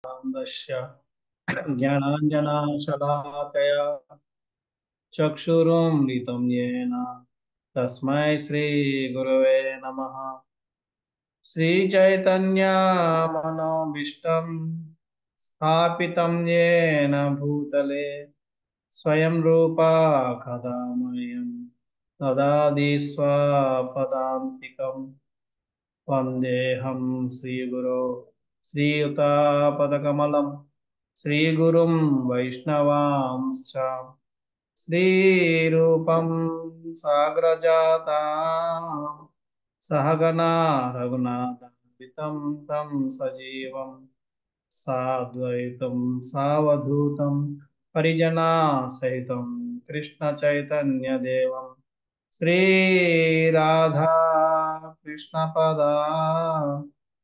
ज्ञानस्य ज्ञानाञ्जनशलाकया चक्षुरुन्मिलितं येन तस्मै श्रीगुरवे नमः। श्रीचैतन्यमनोभीष्टं स्थापितं येन भूतले स्वयं रूपा कदा मह्यं ददाति स्वपदान्तिकम्। वन्देऽहं श्रीगुरो श्रीयुतापदकमलं श्रीगुरुं वैष्णवांश्च श्रीरूपं साग्रजातां सहगना रघुनाथान्वितं तं सजीवं साद्वैतं सावधूतं परिजनासहितं कृष्णचैतन्यदेवं श्रीराधा कृष्णपदा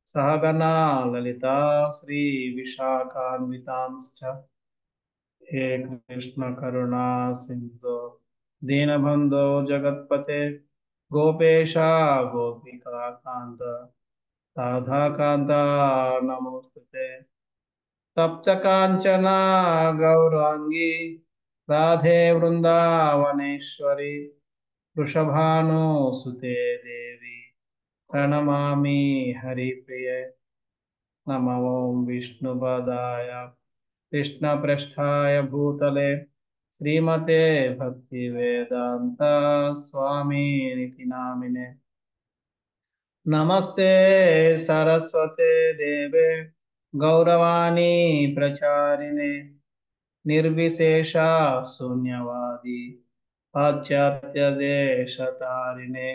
सहगना ललिता श्रीविशाखान्वितांश्च हे कृष्ण करुणा सिंधु दीनबन्धो जगत्पते गोपेशा गोपिका कान्त राधा कान्ता नमोस्तुते तप्त कांचना गौरांगी राधे वृंदावनेश्वरी वृषभानुसुते देवी प्रणमामि हरिप्रिये। नमो विष्णुपदाय कृष्णपृष्ठाय भूतले श्रीमते भक्तिवेदान्त स्वामिनिति नामिने। नमस्ते सरस्वते देवे गौरवाणी प्रचारिणे निर्विशेषा शून्यवादी पाश्चात्य देशतारिणे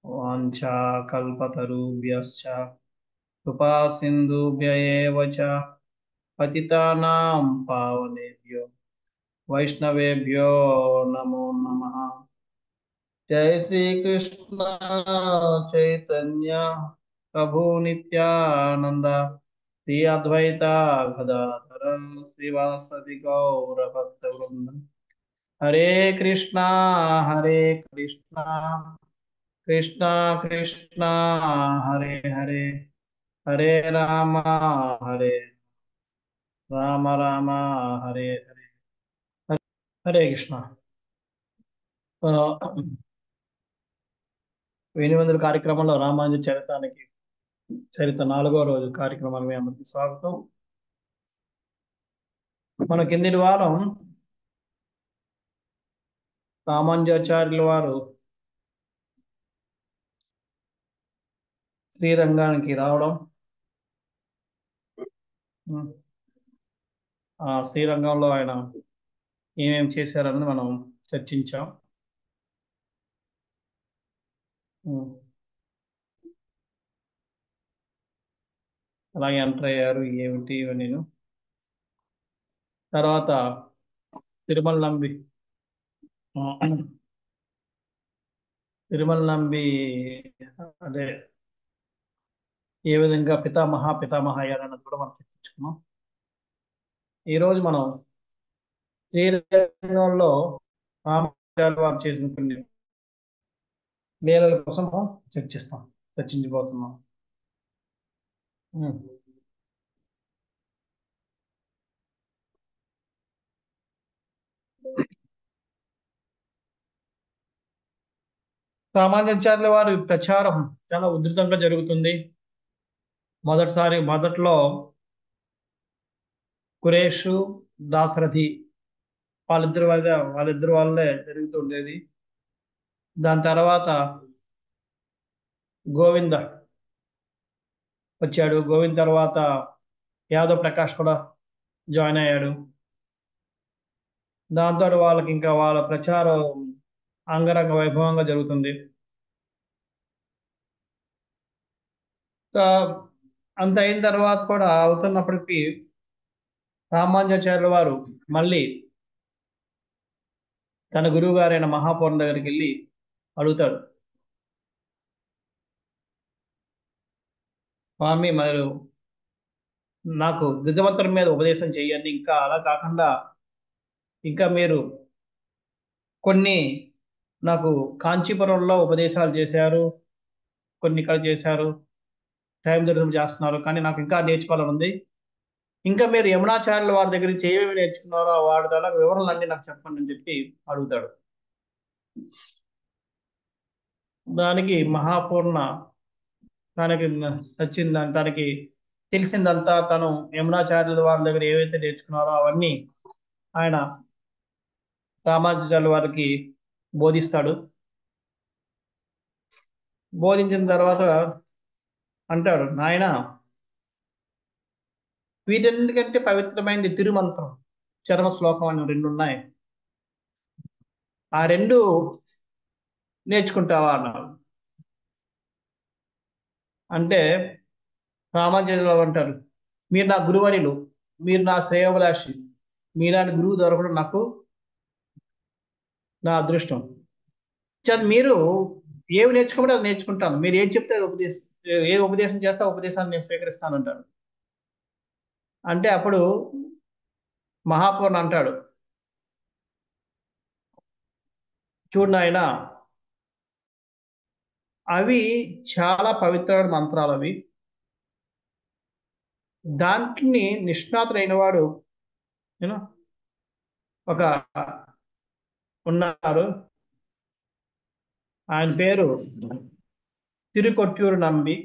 वाञ्छाकल्पतरुभ्यश्च कृपा सिन्धुभ्य एव च पतितानां पावनेभ्यो वैष्णवेभ्यो नमो नमः। जय श्री कृष्ण चैतन्य प्रभु नित्यानंद श्री अद्वैता गदाधर श्रीवासदि गौर भक्त वृंद। हरे कृष्णा हरे कृष्णा कृष्णा कृष्णा हरे हरे हरे राम हरे राम राम हरे हरे। हरे कृष्ण। ఆ, 800 కార్యక్రమంలో రామానుజ చరితానికి చరిత్ర 4వ రోజు కార్యక్రమానికి మీ అందరికీ స్వాగతం. మన కిందటి వారం రామానుజాచార్యుల వారు శ్రీరంగానికి రావడం, ఉమ్, ఆ శ్రీరంగంలో ఆయన ఏమేమి చేశారని మనం చర్చించాం. ఉమ్, అలాగే ఎంటర్ అయ్యారు ఏమిటి నేను తర్వాత తిరుమల నంబి ఆ, తిరుమల నంబి అదే ఏ విధంగా పితామహ అయ్యారన్నది కూడా మనం చర్చించుకున్నాం. ఈరోజు మనం శ్రీరంగంలో రామానుజాచార్యుల వారు చేసిన కొన్ని లీలల కోసం చర్చించబోతున్నాం. ఉమ్. రామానుజాచార్యుల వారి ప్రచారం చాలా ఉధృతంగా జరుగుతుంది. మొదట్లో కురేషు దాశరథి వాళ్ళిద్దరి వాళ్ళే జరుగుతుండేది. దాని తర్వాత గోవింద వచ్చాడు. గోవింద్ తర్వాత యాదవ్ ప్రకాష్ కూడా జాయిన్ అయ్యాడు. దాంతో వాళ్ళకి ఇంకా వాళ్ళ ప్రచారం అంగరంగ వైభవంగా జరుగుతుంది. ఆ, అంత అయిన తర్వాత కూడా అవుతున్నప్పటికీ రామానుజాచార్యుల వారు మళ్ళీ తన గురువు గారైన మహాపౌరుని దగ్గరికి వెళ్ళి అడుగుతాడు, స్వామి మరి నాకు గజమంత్రం మీద ఉపదేశం చేయండి, ఇంకా అలా కాకుండా ఇంకా మీరు కొన్ని నాకు కాంచీపురంలో ఉపదేశాలు చేశారు, కొన్ని ఇక్కడ చేశారు, టైం దొరికి చేస్తున్నారు, కానీ నాకు ఇంకా నేర్చుకోవాలని ఉంది. ఇంకా మీరు యమునాచార్యుల వారి దగ్గర నుంచి ఏమేమి నేర్చుకున్నారో వాటి ద్వారా వివరాలన్నీ నాకు చెప్పండి అని చెప్పి అడుగుతాడు. దానికి మహాపూర్ణ తనకి నచ్చింది, తనకి తెలిసిందంతా తను యమునాచార్యుల వారి దగ్గర ఏవైతే నేర్చుకున్నారో అవన్నీ ఆయన రామానుజాచార్యుల వారికి బోధిస్తాడు. బోధించిన తర్వాత అంటాడు, నాయన వీటన్నిటికంటే పవిత్రమైనది తిరుమంత్రం, చరమ శ్లోకం అని రెండు ఉన్నాయి. ఆ రెండు నేర్చుకుంటావా అన్నాడు. అంటే రామానుజాచార్యులు అంటారు, మీరు నా గురువర్యులు, మీరు నా శ్రేయోభిలాషి, మీలాంటి గురువు దొరకడం నాకు నా అదృష్టం. మీరు ఏమి నేర్చుకోమంటే అది నేర్చుకుంటాను, మీరు ఏం చెప్తే అది ఏ ఉపదేశం చేస్తే ఆ ఉపదేశాన్ని నేను స్వీకరిస్తానంటాడు. అంటే అప్పుడు మహాపూర్ణ అంటాడు, చూడు నాయన, అవి చాలా పవిత్రమైన మంత్రాలు. అవి దాంట్ని నిష్ణాతుడైన వాడు నేను ఒక ఉన్నారు, ఆయన పేరు తిరుకొట్యూరు నంబి.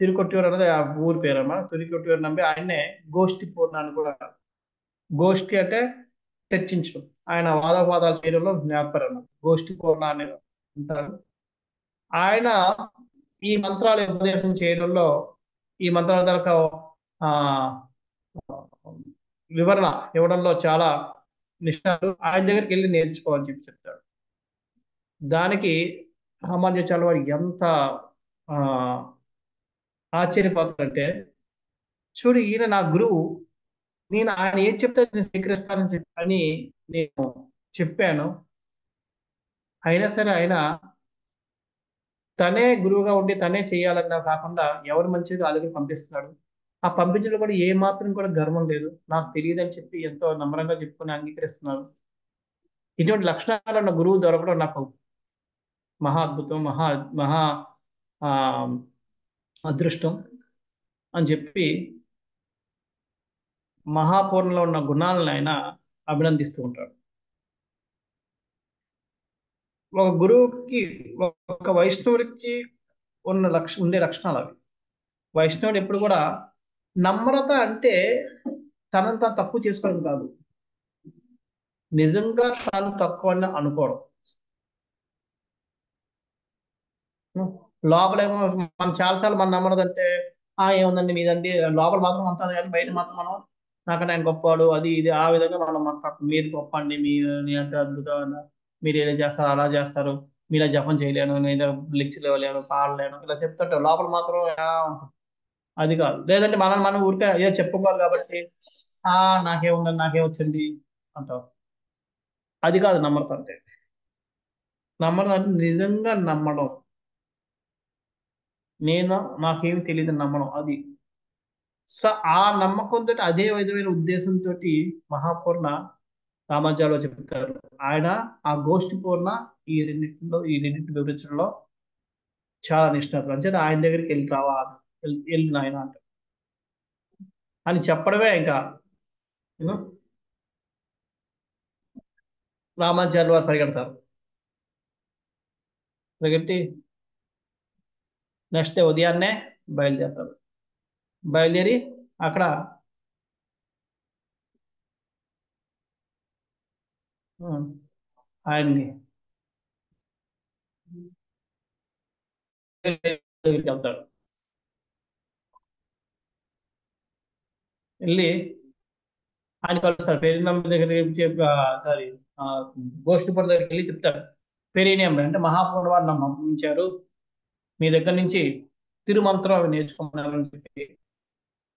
తిరుకొట్యూరు అనేది ఆ ఊరి పేరు అమ్మా. తిరుకొట్యూరు నంబి ఆయన్నే గోష్ఠి పూర్ణ అని కూడా. గోష్ఠి అంటే చర్చించడం, ఆయన వాదోపాదాలు చేయడంలో జ్ఞాపకం అన్నమాట. గోష్ఠి పూర్ణ అని అంటారు. ఆయన ఈ మంత్రాలు ఉపదేశం చేయడంలో, ఈ మంత్రాల ద్వారా ఆ వివరణ ఇవ్వడంలో చాలా నిష్ణాతుడు. ఆయన దగ్గరికి వెళ్ళి నేర్చుకోవాలని చెప్పి చెప్తాడు. దానికి రామానుజాచార్యుల వారు ఎంత ఆ ఆశ్చర్యపోతారంటే, చూడు ఈయన నా గురువు, నేను ఆయన ఏం చెప్తే నేను స్వీకరిస్తానని అని నేను చెప్పాను. అయినా సరే ఆయన తనే గురువుగా ఉండి తనే చేయాలన్నా కాకుండా ఎవరు మంచిగా ఆ దగ్గర పంపిస్తున్నాడు. ఆ పంపించడం కూడా ఏ మాత్రం కూడా గర్వం లేదు, నాకు తెలియదని చెప్పి ఎంతో నమ్రంగా చెప్పుకొని అంగీకరిస్తున్నారు. ఇటువంటి లక్షణాలు ఉన్న గురువు దొరకడం నాకు మహా అద్భుతం, మహా మహా ఆ అదృష్టం అని చెప్పి మహాపూర్ణంలో ఉన్న గుణాలను ఆయన అభినందిస్తూ ఉంటాడు. ఒక గురువుకి, ఒక వైష్ణవుడికి ఉండే లక్షణాలు అవి. వైష్ణవుడు ఎప్పుడు కూడా నమ్రత అంటే తనను తాను తక్కువ చేసుకోవడం కాదు, నిజంగా తాను తక్కువ అని అనుకోవడం. లోపలేమో మనం చాలాసార్లు మనం నమ్మదంటే ఏముందండి మీదండి, లోపల మాత్రం ఉంటుంది కానీ బయట మాత్రం మనం నాకంటే ఆయన గొప్పవాడు అది ఇది ఆ విధంగా మనం మాట్లాడుతాం. మీరు గొప్ప అండి, మీ అంటే అద్భుతం, మీరు ఏదో చేస్తారు అలా చేస్తారు, మీలా జపం చేయలేను, నేను లెక్చర్లు ఇవ్వలేను, పాడలేను, ఇలా చెప్తుంటే లోపల మాత్రం ఉంటుంది. అది కాదు. లేదంటే మనం ఊరికే ఏదో చెప్పుకోవాలి కాబట్టి నాకేముందని నాకేమొచ్చండి అంటాం. అది కాదు నమ్రత అంటే. నమ్మడం అంటే నిజంగా నమ్మడం, నేను నాకేమి తెలియదు నమ్మడం అది. సో ఆ నమ్మకంతో అదే విధమైన ఉద్దేశంతో మహాపూర్ణ రామానుజాలు చెప్తారు. ఆయన ఆ గోష్ఠి పూర్ణ ఈ రెండింటి వివరించడంలో చాలా నిష్ణాతులు. అంచేత ఆయన దగ్గరికి వెళ్తావా, వెళ్ళిన ఆయన అంట అని చెప్పడమే ఇంకా you know, రామానుజాలు వారు పరిగెడతారు. పరిగెట్టి నెక్స్ట్ డే ఉదయాన్నే బయలుదేరతారు. బయలుదేరి అక్కడ ఆయన్ని దగ్గరికి వెళ్తాడు. వెళ్ళి ఆయన కలుస్తాడు. పెరినమ్మ దగ్గర సారీ గోష్ఠిపురం దగ్గరికి వెళ్ళి చెప్తాడు. పెరినేం అంటే మహాపూర్ణ వారు నన్ను పంపించారు, మీ దగ్గర నుంచి తిరుమంత్రం అవి నేర్చుకున్నారని చెప్పి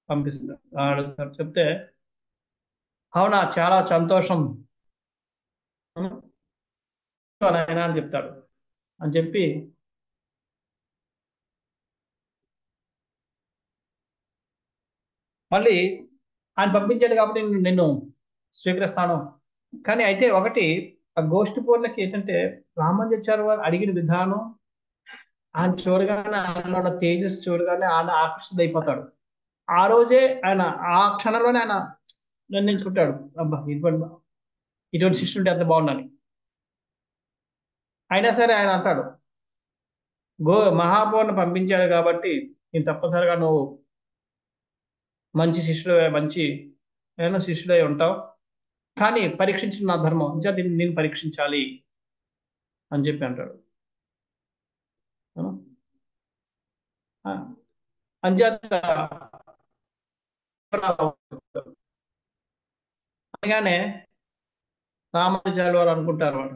పంపిస్తారు. అడుగుతారు. చెప్తే అవునా చాలా సంతోషం నాయనా అని చెప్తాడు. అని చెప్పి మళ్ళీ ఆయన పంపించాడు కాబట్టి నిన్ను స్వీకరిస్తాను. కానీ అయితే ఒకటి, ఆ గోష్ఠి పూర్ణకి ఏంటంటే రామానుజాచార్య వారు అడిగిన విధానం, ఆయన చూడగానే ఆయనలో ఉన్న తేజస్సు చూడగానే ఆయన ఆకర్షితుడైపోతాడు. ఆ రోజే ఆయన, ఆ క్షణంలోనే ఆయన నిర్ణయించుకుంటాడు, అబ్బా ఇటువంటి శిష్యుడు ఉంటే ఎంత బాగుండాలి. అయినా సరే ఆయన అంటాడు, మహాబోర్ని పంపించాడు కాబట్టి నేను తప్పనిసరిగా నువ్వు మంచి శిష్యుడు, మంచి ఏమైనా శిష్యుడై ఉంటావు. కానీ పరీక్షించిన నా ధర్మం ఇంకా నేను పరీక్షించాలి అని చెప్పి అంటాడు. ఆ? ఆ, అంచేత అనగానే రామానుజాలు వారు అనుకుంటారు వాడు,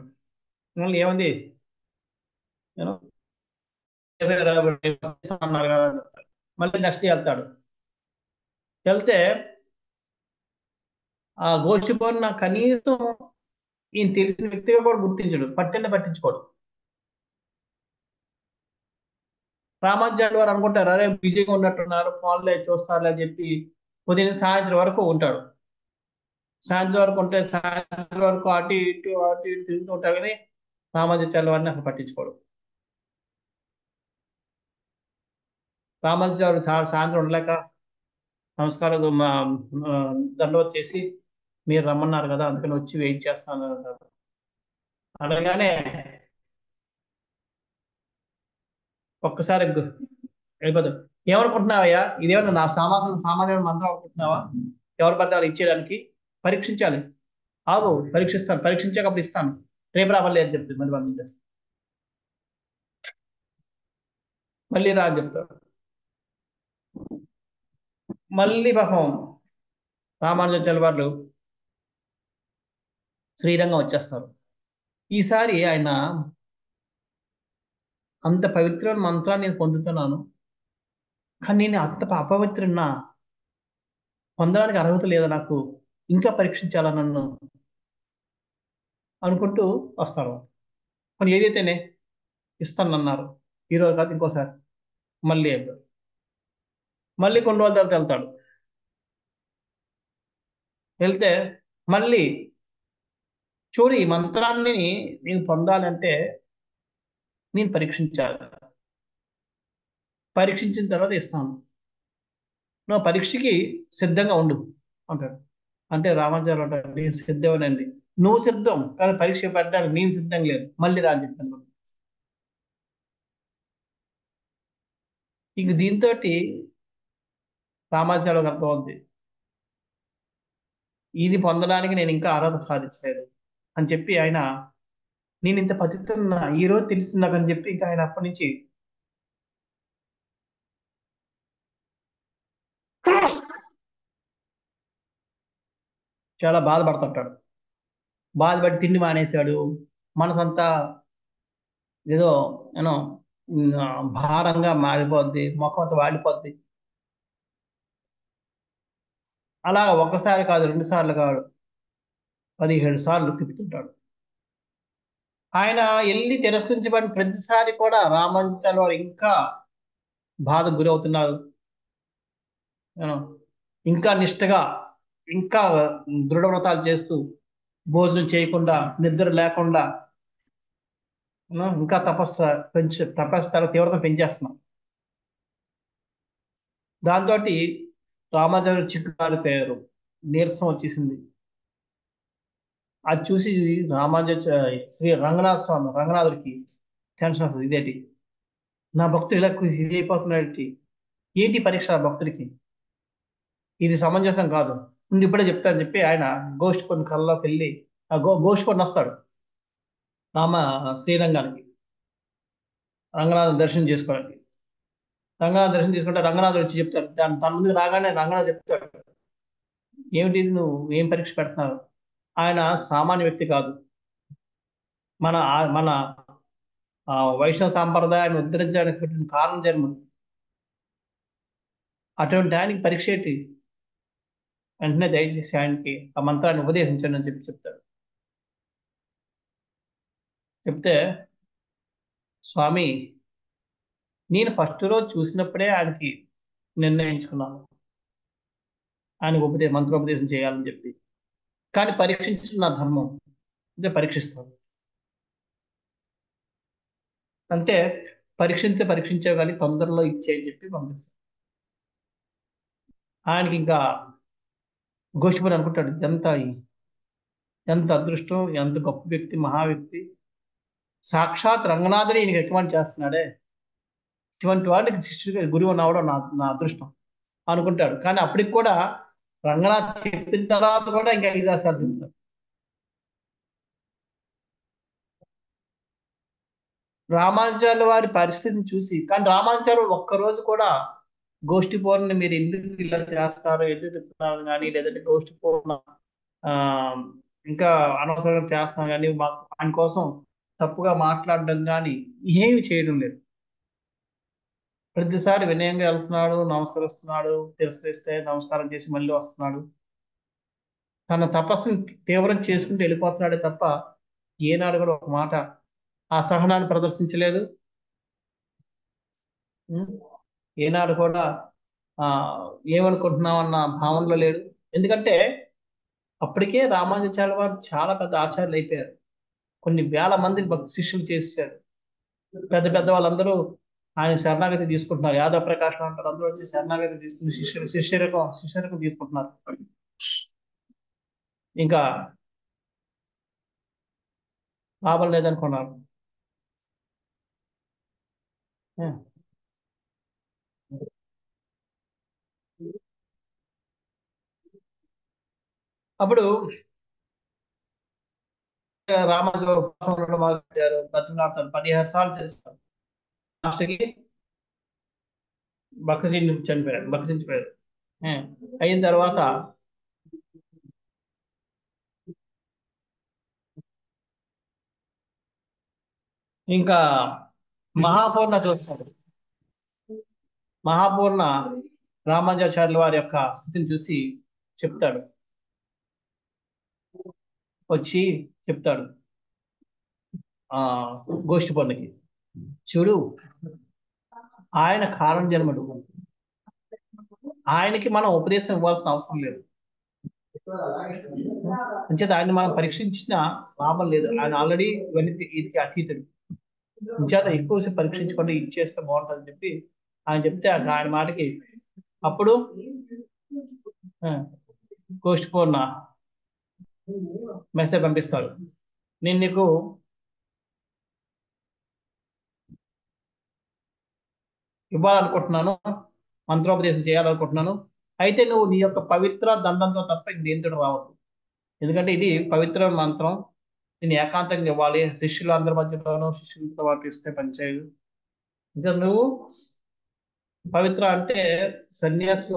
మళ్ళీ ఏమంది, నేను అన్నారు కదా అని చెప్తాడు. మళ్ళీ నెక్స్ట్ వెళ్తాడు. వెళ్తే ఆ గోష్ఠి భవన్ కనీసం ఈయన తెలిసిన వ్యక్తిగా కూడా గుర్తించడు, పట్టించుకోడు. రామానుజాలు వారు అనుకుంటారు, అరే బిజీగా ఉన్నట్టున్నారు, ఫోన్లే చూస్తారులే అని చెప్పి ఉదయం సాయంత్రం వరకు ఉంటాడు. సాయంత్రం వరకు ఉంటే సాయంత్రం వరకు అటు ఇటు తిరుగుతూ ఉంటాడు, కానీ రామానుజాచార్యుల వారిని అసలు పట్టించుకోడు. రామానుజాచార్యులు సాయంత్రం ఉండలేక నమస్కారం దండవత్ చేసి, మీరు రమ్మన్నారు కదా అందుకని వచ్చి వెయిట్ చేస్తాను అన్నారు. అనగానే ఒక్కసారి వెళ్ళిపోతాడు. ఏమనుకుంటున్నావయ్యా, ఇదేమన్నా నా సామాన్య మంత్రం అనుకుంటున్నావా, ఎవరు పడితే వాళ్ళు ఇచ్చేయడానికి? పరీక్షించాలి, ఆగు పరీక్షిస్తాను, పరీక్షించాక అప్పుడు ఇస్తాను, రేపు రావాలి అని చెప్తుంది. మళ్ళీ పంపించేస్తాను, మళ్ళీ రా అని చెప్తాడు. మళ్ళీ పాపం రామానుజాచార్యుల వారు శ్రీరంగం వచ్చేస్తారు. ఈసారి ఆయన, అంత పవిత్రమైన మంత్రాన్ని నేను పొందుతున్నాను, కానీ నేను అంత అపవిత్రున్నా, పొందడానికి అర్హత లేదా నాకు, ఇంకా పరీక్షించాలా నన్ను అనుకుంటూ వస్తారు. కానీ ఏదైతేనే ఇస్తానన్నారు, ఈరోజు కాదు ఇంకోసారి మళ్ళీ వెళ్తాడు. మళ్ళీ కొన్ని రోజుల తర్వాత వెళ్తాడు. వెళ్తే మళ్ళీ చూడు, ఈ మంత్రాన్ని నేను పొందాలంటే నేను పరీక్షించాలి, పరీక్షించిన తర్వాత ఇస్తాను, నువ్వు పరీక్షకి సిద్ధంగా ఉండు అంటాడు. అంటే రామాచార్య అంటాడు, నేను సిద్ధమేనండి. నువ్వు సిద్ధం, కానీ పరీక్ష పెట్టడానికి నేను సిద్ధం లేదు, మళ్ళీ రా అని చెప్పాను. ఇంక దీంతో రామాచార్యకు అర్థమవుద్ది, ఇది పొందడానికి నేను ఇంకా అర్హత సాధించలేదు అని చెప్పి ఆయన, నేను ఇంత పతితున్నా ఈ రోజు తెలిసింది నాకు అని చెప్పి ఇంకా ఆయన అప్పటి నుంచి చాలా బాధపడుతుంటాడు. బాధపడి తిండి మానేశాడు, మనసంతా ఏదో యూనో భారంగా మారిపోద్ది, ముఖం అంతా వాడిపోద్ది. అలా ఒక్కసారి కాదు, రెండు సార్లు కాదు, 17 సార్లు తిప్పుతుంటాడు. ఆయన వెళ్ళి తిరస్కరించబడిన ప్రతిసారి కూడా రామానుజాచార్యుల వారు ఇంకా బాధకు గురవుతున్నారు, యూనో ఇంకా నిష్టగా, ఇంకా దృఢ వ్రతాలు చేస్తూ, భోజనం చేయకుండా, నిద్ర లేకుండా, ఇంకా తపస్సు తన తీవ్రత పెంచేస్తున్నాం. దాంతో రామాచార్య చిక్కుకారిపోయారు, నీరసం వచ్చేసింది. అది చూసి శ్రీ రంగనాథ స్వామి, రంగనాథుడికి టెన్షన్ వస్తుంది, ఇదేంటి నా భక్తుడు ఇలా ఇది అయిపోతున్నాడు, ఏంటి పరీక్ష ఆ భక్తుడికి, ఇది సమంజసం కాదు, నుండి ఇప్పుడే చెప్తానని చెప్పి ఆయన గోష్ఠి కొన్ని కళ్ళలోకి వెళ్ళి, ఆ గోష్ఠి కొన్ని వస్తాడు రామ శ్రీరంగానికి, రంగనాథుని దర్శనం చేసుకోవడానికి. రంగనాథ్ దర్శనం చేసుకుంటే రంగనాథుడు వచ్చి చెప్తాడు, తన ముందుకు రాగానే రంగనాథ్ చెప్తాడు, ఏమిటి ఇది, నువ్వు ఏం పరీక్ష పెడుతున్నావు, ఆయన సామాన్య వ్యక్తి కాదు, మన వైష్ణవ సాంప్రదాయాన్ని ఉద్ధరించడానికి పెట్టిన కారణం జన్మ, అటువంటి ఆయనకి పరీక్ష ఏంటి, వెంటనే దయచేసి ఆయనకి ఆ మంత్రాన్ని ఉపదేశించండి అని చెప్పి చెప్తాడు. చెప్తే, స్వామి నేను ఫస్ట్ రోజు చూసినప్పుడే ఆయనకి నిర్ణయించుకున్నాను, ఆయనకు మంత్రోపదేశం చేయాలని చెప్పి, కానీ పరీక్షించడం నా ధర్మం, అంటే పరీక్షిస్తాను అంటే, పరీక్షించావు కానీ తొందరలో ఇచ్చేయని చెప్పి పంపిస్తాను. ఆయనకి ఇంకా గోష్ఠిపతి అనుకుంటాడు, ఎంత అదృష్టం, ఎంత గొప్ప వ్యక్తి, మహా వ్యక్తి, సాక్షాత్ రంగనాథుని ఈయనకి రికమెండ్ చేస్తున్నాడే, ఇటువంటి వాడికి శిష్యుడిగా గురువు అవ్వడం నా అదృష్టం అనుకుంటాడు. కానీ అప్పటికి కూడా రంగనాథ్ చెప్పిన తర్వాత కూడా ఇంకా హరిదాసాలు చెప్తారు. రామానుజాల వారి పరిస్థితిని చూసి, కానీ రామానుజాలు ఒక్కరోజు కూడా గోష్ఠి పూర్ణని మీరు ఎందుకు ఇలా చేస్తారు, ఎందుకు తిప్పుతున్నారు కానీ, లేదంటే గోష్ఠి పూర్ణ ఆ ఇంకా అనవసరంగా చేస్తున్నాం కానీ, మాకు ఆయన కోసం తప్పుగా మాట్లాడడం కానీ ఏమి చేయడం లేదు. ప్రతిసారి వినయంగా వెళ్తున్నాడు, నమస్కరిస్తున్నాడు, తిరస్కరిస్తే నమస్కారం చేసి మళ్ళీ వస్తున్నాడు. తన తపస్సుని తీవ్రం చేసుకుంటూ వెళ్ళిపోతున్నాడే తప్ప ఏనాడు కూడా ఒక మాట అసహనాన్ని ప్రదర్శించలేదు. ఉం? ఏనాడు కూడా ఆ ఏమనుకుంటున్నాం అన్న భావనలో లేడు. ఎందుకంటే అప్పటికే రామానుజాచార్య వారు చాలా పెద్ద ఆచార్యులు అయిపోయారు. కొన్ని వేల మంది భక్తి శిష్యులు చేశారు. పెద్ద పెద్ద వాళ్ళందరూ ఆయన శరణాగతి తీసుకుంటున్నారు. యాదవ ప్రకాశం అంటారు, అందరూ వచ్చి శరణాగతి తీసుకుని శిష్యరకం తీసుకుంటున్నారు. ఇంకా లాభం లేదనుకున్నారు. ఉం. అప్పుడు రామానుజులు ఉపవాసం ఉండడం మొదలుపెట్టారు, బతిమలాడతారు, 16 సార్లు తెలుస్తారు. లాస్ట్కి బక్కచించిపోయారు. ఉం. అయిన తర్వాత ఇంకా మహాపూర్ణ చూస్తాడు. మహాపూర్ణ రామానుజాచార్యుల వారి యొక్క స్థితిని చూసి చెప్తాడు, వచ్చి చెప్తాడు ఆ గోష్ఠి పౌర్ణకి, చూడు, ఆయన కారణ జన్మడు, ఆయనకి మనం ఉపదేశం ఇవ్వాల్సిన అవసరం లేదు. అంచేత ఆయన మనం పరీక్షించిన లాభం లేదు. ఆయన ఆల్రెడీ ఇవన్నీ ఇది అతీతుడు. అంచేత ఎక్కువసేపు పరీక్షించుకొని ఇచ్చేస్తే బాగుంటుందని చెప్పి ఆయన చెప్తే ఆయన మాటకి అప్పుడు ఆ, గోష్ఠి పూర్ణ మెసేజ్ పంపిస్తాడు, నేను నీకు ఇవ్వాలనుకుంటున్నాను, మంత్రోపదేశం చేయాలనుకుంటున్నాను. అయితే నువ్వు నీ యొక్క పవిత్ర దండంతో తప్ప దేంతో రావద్దు. ఎందుకంటే ఇది పవిత్ర మంత్రం, నేను ఏకాంతంగా ఇవ్వాలి, శిష్యులు అందరి మధ్యలోనూ శిష్యులతో పాటు ఇస్తే పనిచేయదు. ఇంకా నువ్వు పవిత్ర అంటే సన్యాసి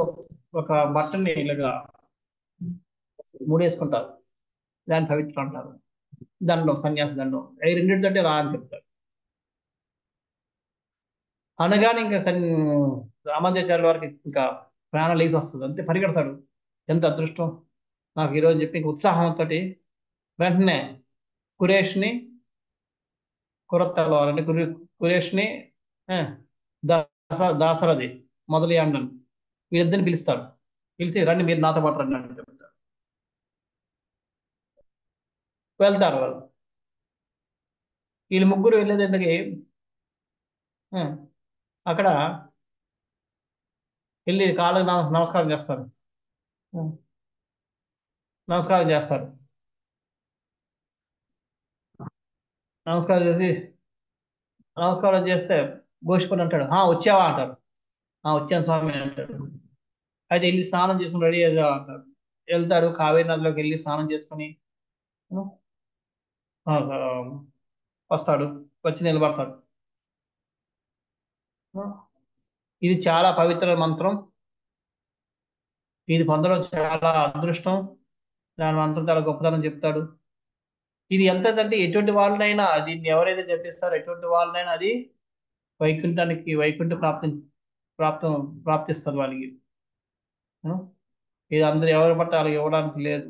ఒక బట్టని ఇలాగా మూడేసుకుంటారు, దాన్ని పవిత్ర అంటారు. దండం, సన్యాసి దండం, అవి రెండింటితోటే రా అని చెప్తారు. అనగానే ఇంకా రామానుజాచార్యుల వారికి ఇంకా ప్రాణం లేచి వస్తుంది, అంతే పరిగెడతాడు. ఎంత అదృష్టం నాకు ఈరోజు చెప్పి ఇంక ఉత్సాహంతో వెంటనే కురేష్ని, కురత్తల వారిని కురేష్ని, ఆ, దాసరథి మొదలు అండను, వీళ్ళిద్దరిని పిలుస్తాడు. పిలిచి రండి, మీరు నాతో పాటు రండి అని చెప్తాడు. వెళ్తారు వాళ్ళు. వీళ్ళు ముగ్గురు వెళ్ళేదంటే అక్కడ వెళ్ళి కాళ్ళకి నమస్కారం చేస్తారు. ఆ, నమస్కారం చేస్తారు. నమస్కారం చేసి నమస్కారం చేస్తే గోష్పని అంటాడు, వచ్చావా అంటారు. వచ్చాను స్వామి అంటాడు. అయితే వెళ్ళి స్నానం చేసుకుని రెడీ అయ్యా అంటారు. వెళ్తాడు, కావేరీ నదిలోకి వెళ్ళి స్నానం చేసుకుని ఆ, ఆ, వస్తాడు, వచ్చి నిలబడతాడు. ఇది చాలా పవిత్ర మంత్రం, ఇది పొందడం చాలా అదృష్టం, దాని మంత్రం చాలా గొప్పతనం చెప్తాడు. ఇది ఎంతంటే ఎటువంటి వాళ్ళనైనా దీన్ని ఎవరైతే జపిస్తారో ఎటువంటి వాళ్ళనైనా అది వైకుంఠ ప్రాప్తం ప్రాప్తిస్తుంది వాళ్ళకి. ఆ? ఇది అందరు ఎవరు పడితే వాళ్ళకి ఇవ్వడానికి లేదు,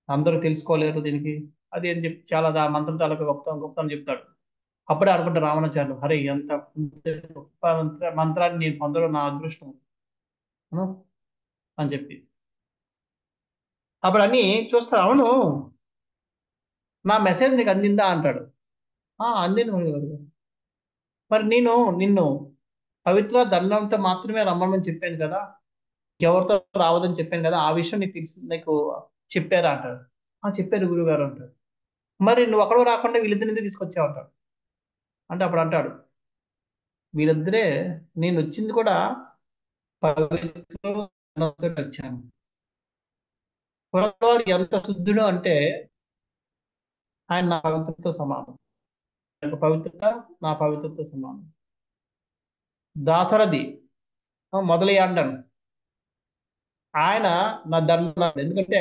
అందరూ తెలుసుకోలేరు దీనికి, అది అని చెప్పి చాలా మంత్రం చాలా గొప్పతనం చెప్తాడు. అప్పుడే అనుకుంటా రామానుజాచార్యులు, అరే ఎంత గొప్ప మంత్రాన్ని నేను పొందడం నా అదృష్టం ఆ? అని చెప్పి అప్పుడు అన్ని చూస్తారు. అవును, నా మెసేజ్ నీకు అందిందా అంటాడు. అందింది గురుగారు. మరి నేను నిన్ను పవిత్ర దండంతో మాత్రమే రమ్మని చెప్పాను కదా, ఎవరితో రావద్దని చెప్పాను కదా, ఆ విషయం నీకు తెలిసి నీకు చెప్పారా అంటాడు. ఆ చెప్పారు గురువు గారు అంటాడు. మరి నువ్వు అక్కడ రాకుండా వీళ్ళిద్దరిని ఎందుకు తీసుకొచ్చావు అంటాడు. అంటే అప్పుడు అంటాడు, వీళ్ళిద్దరే, నేను వచ్చింది కూడా పవిత్రంతో వచ్చాను. కుర్రవాడు ఎంత శుద్ధుడు అంటే ఆయన నా పవిత్రతో సమానం. యొక్క పవిత్రత నా పవిత్రతో సమానం. దాసరథి మొదలయ్యండను ఆయన నా ధర్మ, ఎందుకంటే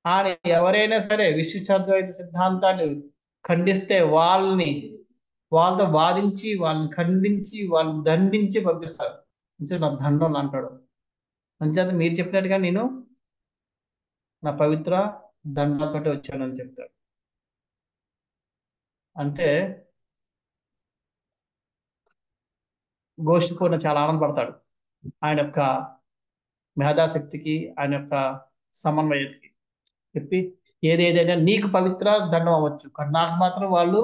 ఆయన ఎవరైనా సరే విశిష్టాద్వైత సిద్ధాంతాన్ని ఖండిస్తే వాళ్ళతో వాదించి వాళ్ళని ఖండించి వాళ్ళని దండించి పంపిస్తారు. అంటే నా దండం అంటాడు. అంచేత మీరు చెప్పినట్టుగా నేను నా పవిత్ర దండంతో వచ్చానని చెప్తాడు. అంటే గోష్ఠిపూర్ణ చాలా ఆనందపడతాడు ఆయన యొక్క మేధాశక్తికి, ఆయన యొక్క సమన్వయతకి. చెప్పి ఏదేదైనా నీకు పవిత్ర దండం అవ్వచ్చు, కానీ నాకు మాత్రం వాళ్ళు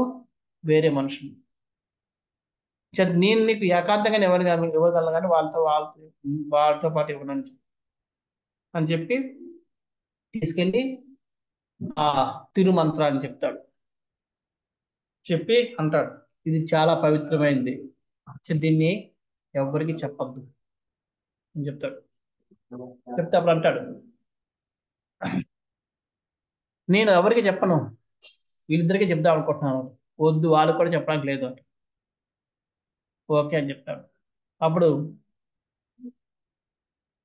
వేరే మనుషులు. నేను నీకు ఏకాంతంగా ఇవ్వగలను కానీ వాళ్ళతో పాటు ఇవ్వను అని చెప్పి తీసుకెళ్ళి ఆ తిరుమంత్రాన్ని చెప్తాడు. చెప్పి అంటాడు, ఇది చాలా పవిత్రమైంది, దీన్ని ఎవరికి చెప్పద్దు అని చెప్తాడు. చెప్తే అప్పుడు అంటాడు, నేను ఎవరికి చెప్పను, వీళ్ళిద్దరికీ చెప్దాం అనుకుంటున్నాను. వద్దు, వాళ్ళు కూడా చెప్పడానికి లేదు అంట. ఓకే అని చెప్తాడు. అప్పుడు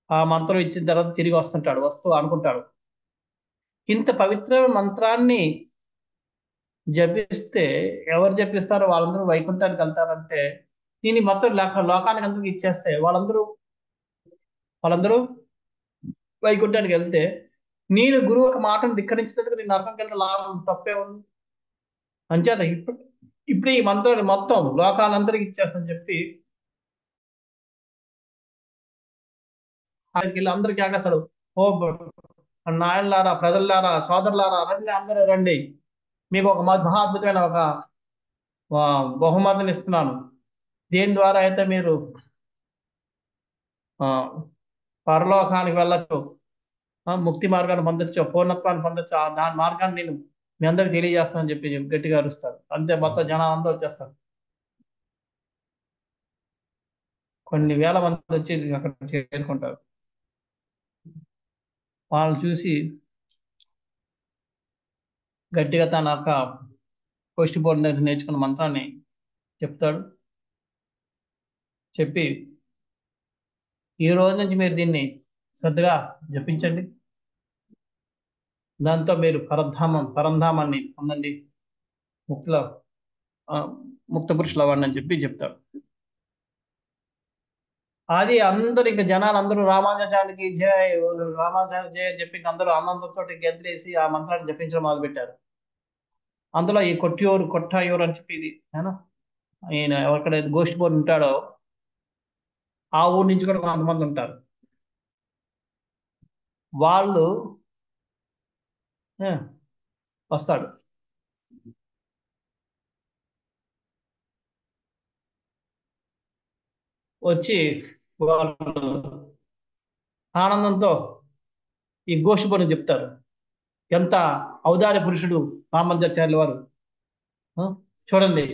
ఆ మంత్రం ఇచ్చిన తర్వాత తిరిగి వస్తూ అనుకుంటాడు, ఇంత పవిత్రమైన మంత్రాన్ని జపిస్తే ఎవరు జపిస్తారో వాళ్ళందరూ వైకుంఠానికి వెళ్తారంటే, నేను ఈ మొత్తం లోకానికి అందరికి ఇచ్చేస్తే వాళ్ళందరూ వైకుంఠానికి వెళ్తే, నేను గురువు ఒక మాటను ధిక్కరించినందుకు నేను నరకంకి వెళ్తే లాభం తప్పే ఉంది. అంచేత ఇప్పుడు ఈ మంత్రాన్ని మొత్తం లోకాలందరికి ఇచ్చేస్తని చెప్పి ఆయనకి వెళ్ళి అందరికి ఆగేస్తాడు. ఓ నాయనలారా, ప్రజల్లారా, సోదరులారా, రండి, అందరూ రండి, మీకు ఒక మహా అద్భుతమైన ఒక బహుమతిని ఇస్తున్నాను. దేని ద్వారా అయితే మీరు ఆ పరలోకానికి వెళ్ళొచ్చు, ముక్తి మార్గాన్ని పొందొచ్చు, పూర్ణత్వాన్ని పొందొచ్చు, దాని మార్గాన్ని నేను మీ అందరికి తెలియజేస్తానని చెప్పి గట్టిగా అరుస్తాడు. అంతే, మొత్తం జనాలు అందరూ వచ్చేస్తారు. కొన్ని వేల మంది వచ్చి అక్కడ చేరుకుంటారు. వాళ్ళని చూసి గట్టిగా తన యొక్క కోష్టి బోర్డు దగ్గర నేర్చుకున్న మంత్రాన్ని చెప్తాడు. చెప్పి ఈ రోజు నుంచి మీరు దీన్ని శ్రద్ధగా జపించండి, దాంతో మీరు పరంధామాన్ని పొందండి, ముక్తిలో ఆ, ముక్త పురుషులు అవ్వండి అని చెప్పి చెప్తాడు. అది అందరు ఇంకా జనాలు అందరూ రామానుజానికి జయ, రామానుజానికి జయ అని చెప్పి ఇంక అందరూ ఆనందంతో గెంతులేసి ఆ మంత్రాన్ని జపించడం మొదలు పెట్టారు. అందులో ఈ కొట్టాయూరు అని చెప్పి ఇది ఈయన ఎవరికైతే గోష్ఠి బోర్డు ఉంటాడో ఆ ఊరు నుంచి కూడా కొంతమంది ఉంటారు. వాళ్ళు ఆ, వస్తాడు. వచ్చి వాళ్ళు ఆనందంతో ఈ గోష్ఠి బోర్డు చెప్తారు. ఎంత ఔదార్య పురుషుడు రామానుజాచార్యుల వారు. ఆ, చూడండి,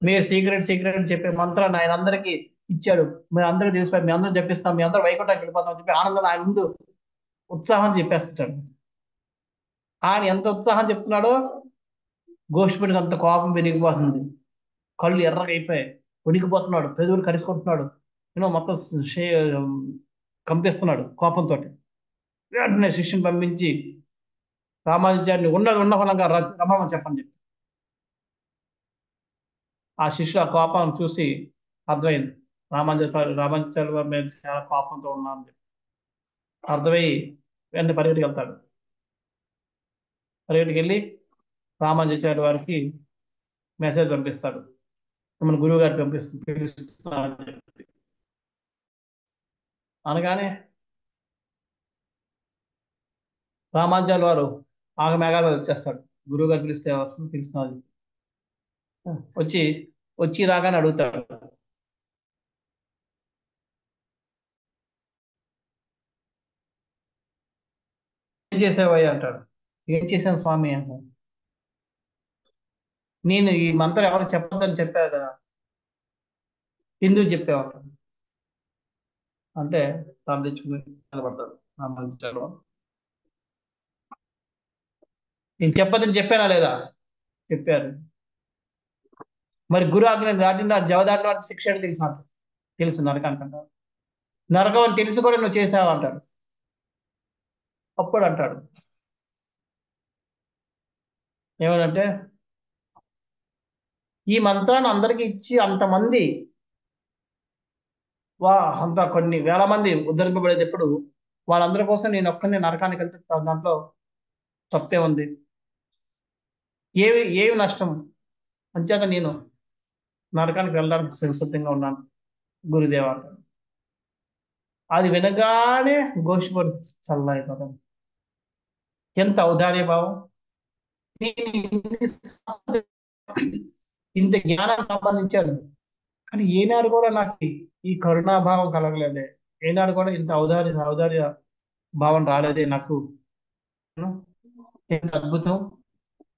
మీరు సీక్రెట్ అని చెప్పే మంత్రాన్ని ఆయన అందరికీ ఇచ్చాడు, మీరు అందరూ తెలిసిపోయి మీ అందరూ చెప్పిస్తాం, మీ అందరూ వైకుంఠానికి వెళ్ళిపోతాం అని చెప్పి ఆనందం ఆయన ముందు ఉత్సాహం చెప్పేస్తాడు. ఆయన ఎంత ఉత్సాహం చెప్తున్నాడో గోష్ఠిపడికి అంత కోపం పెరిగిపోతుంది. కళ్ళు ఎర్రగా అయిపోయాయి, ఉనికిపోతున్నాడు, పెదవులు కరుచుకుంటున్నాడు, మొత్తం కంపిస్తున్నాడు కోపంతో. వెంటనే శిష్యుని పంపించి రామానుజాన్ని ఉన్న ఫలంగా రమ్మని చెప్పండి చెప్పి. ఆ శిష్యుడు ఆ కోపం చూసి అర్థమైంది, రామానుజాచార్య వారి మీద చాలా కోపంతో ఉన్నాను అని చెప్పి అర్థమై వెంటనే పరిగెట్టుకు వెళ్తాడు. పరిగెట్టుకు వెళ్ళి రామానుజాచార్య వారికి మెసేజ్ పంపిస్తాడు, మిమ్మల్ని గురువు గారు పిలుస్తున్నారు అని చెప్పి. అనగానే రామానుజాచార్య వారు ఆగమేఘాలు వచ్చేస్తాడు. గురువు గారు పిలిస్తే వస్తుంది, పిలుస్తున్నారు. వచ్చి వచ్చి రాగానే అడుగుతాడు, చేసావయ్యా అంటాడు. ఏం చేశాను స్వామి అంటాను. నేను ఈ మంత్రం ఎవరు చెప్పొద్దని చెప్పారు కదా, ఎందుకు చెప్పావు అంటాడు. అంటే తల తెచ్చుకుని నిలబడతాడు ఆ మంత్రాలు. నేను చెప్పదని చెప్పానా లేదా? చెప్పారు. మరి గురు ఆజ్ఞ దాటిందా, జవ దాటిన వాడికి శిక్ష అంటే తెలుసు అంటాడు. తెలుసు నరకానికి అంటాడు. నరకం అని తెలిసి కూడా నువ్వు చేసావు అంటాడు. అప్పుడు అంటాడు ఏమనంటే, ఈ మంత్రాన్ని అందరికి ఇచ్చి అంతమంది వా అంత కొన్ని వేల మంది ఉద్ధరింపబడేది ఎప్పుడు, వాళ్ళందరి కోసం నేను ఒక్కరిని నరకానికి వెళ్తే దాంట్లో తప్పే ఉంది, ఏమి నష్టం, అంచేత నేను నరకానికి వెళ్ళడానికి సంసిద్ధంగా ఉన్నాను గురుదేవ అంటాడు. అది వినగానే గోషిపడి చల్లైపోతాను. ఎంత ఔదార్య భావం. నేను ఇన్ని శాస్త్రాలు ఇంత జ్ఞానం సంపాదించాను, కానీ ఏనాడు కూడా నాకు ఈ కరుణాభావం కలగలేదే. ఏనాడు కూడా ఇంత ఔదార్య భావం రాలేదే నాకు. ఎంత అద్భుతం.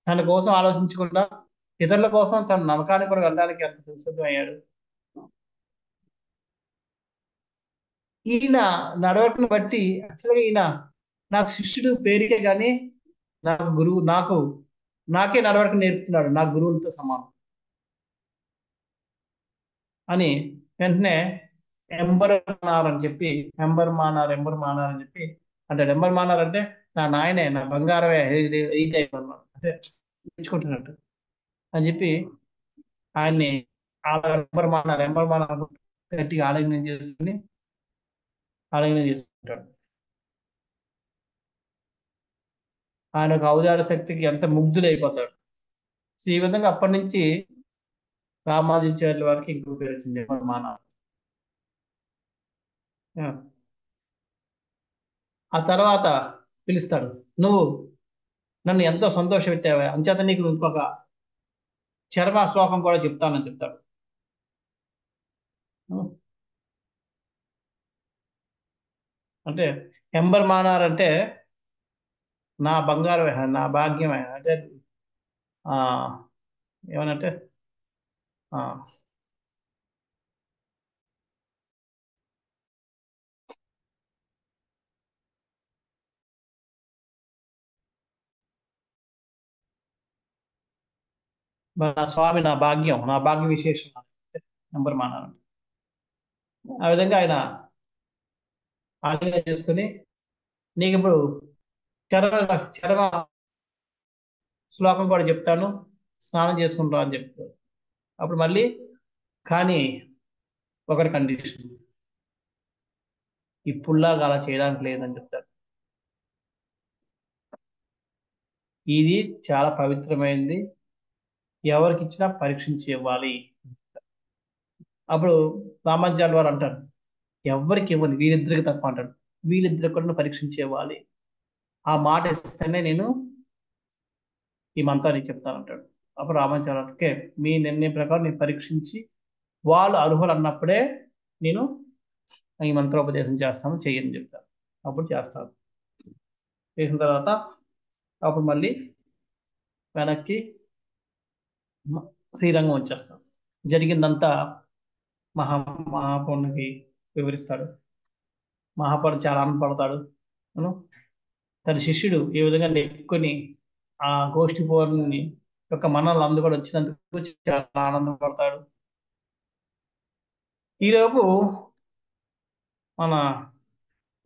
తన కోసం ఆలోచించకుండా ఇతరుల కోసం తన నమ్మకాన్ని కూడా వెళ్ళడానికి ఎంత సంసిద్ధం అయ్యాడు. ఈయన నడవడికను బట్టి యాక్చువల్గా ఈయన నాకు శిష్యుడు పేరుకే కానీ నాకు గురువు, నాకే నడవడిక నేర్పుతున్నాడు, నా గురువులతో సమానం అని వెంటనే ఎంబర్ మానార్ అని చెప్పి అంటే ఎంబర్ మానార్ అంటే నా నాయనే, నా బంగారమే, ఈ టైప్ అన్నమాట, అంటే ఎంచుకుంటున్నట్టు అని చెప్పి ఆయన్ని ఎంబర్ మానార్ గట్టిగా ఆలింగనం చేసుకుంటాడు. ఆయన ఒక ఔదార శక్తికి ఎంత ముగ్ధులైపోతాడు. సో ఈ విధంగా అప్పటి నుంచి రామానుజాచార్యుల వారికి ఇంకో పేరు వచ్చింది ఎంబర్ మానార్. ఆ తర్వాత పిలుస్తాడు, నువ్వు నన్ను ఎంతో సంతోష పెట్టావా, అంచేత నీకు ఇంకొక చర్మ శ్లోకం కూడా చెప్తానని చెప్తాడు. అంటే ఎంబర్ మానార్ అంటే నా బంగారమే, నా భాగ్యమే అంటే ఆ ఏమనంటే ఆ నా స్వామి, నా భాగ్య విశేషం ఎంబర్ మానార్. ఆ విధంగా ఆయన ఆలింగనం చేసుకుని నీకు ఇప్పుడు చర్మ చర్మ శ్లోకం కూడా చెప్తాను, స్నానం చేసుకుంటా అని చెప్తాడు. అప్పుడు మళ్ళీ కానీ ఒకటి కండిషన్, ఇప్పుడులాగా అలా చేయడానికి లేదని చెప్తాడు. ఇది చాలా పవిత్రమైనది, ఎవరికి ఇచ్చినా పరీక్షించి ఇవ్వాలి. అప్పుడు రామానుజాచార్యుల వారు అంటారు, ఎవరికి ఇవ్వని, వీరిద్దరికి తప్ప అంటాడు, వీళ్ళిద్దరికి కూడా పరీక్షించి ఇవ్వాలి. ఆ మాట ఇస్తేనే నేను ఈ మంత్రాన్ని చెప్తానంటాడు. అప్పుడు రామానుజాచార్యులు ఓకే, మీ నిర్ణయం ప్రకారం నేను పరీక్షించి వాళ్ళు అర్హులు అన్నప్పుడే నేను ఈ మంత్రోపదేశం చేస్తాను, చెయ్యని చెప్తాను. అప్పుడు చేస్తాను. చేసిన తర్వాత అప్పుడు మళ్ళీ వెనక్కి శ్రీరంగం వచ్చేస్తాం. జరిగిందంతా మహా మహాపౌర్ణకి వివరిస్తాడు. మహాపౌర్ణ చాలా ఆనందపడతాడు. అవును? తన శిష్యుడు ఏ విధంగా నెక్కుని ఆ గోష్ఠి పౌర్ణిని యొక్క మనల్ని అందుకొని వచ్చినందుకు చాలా ఆనందపడతాడు. ఈలోపు మన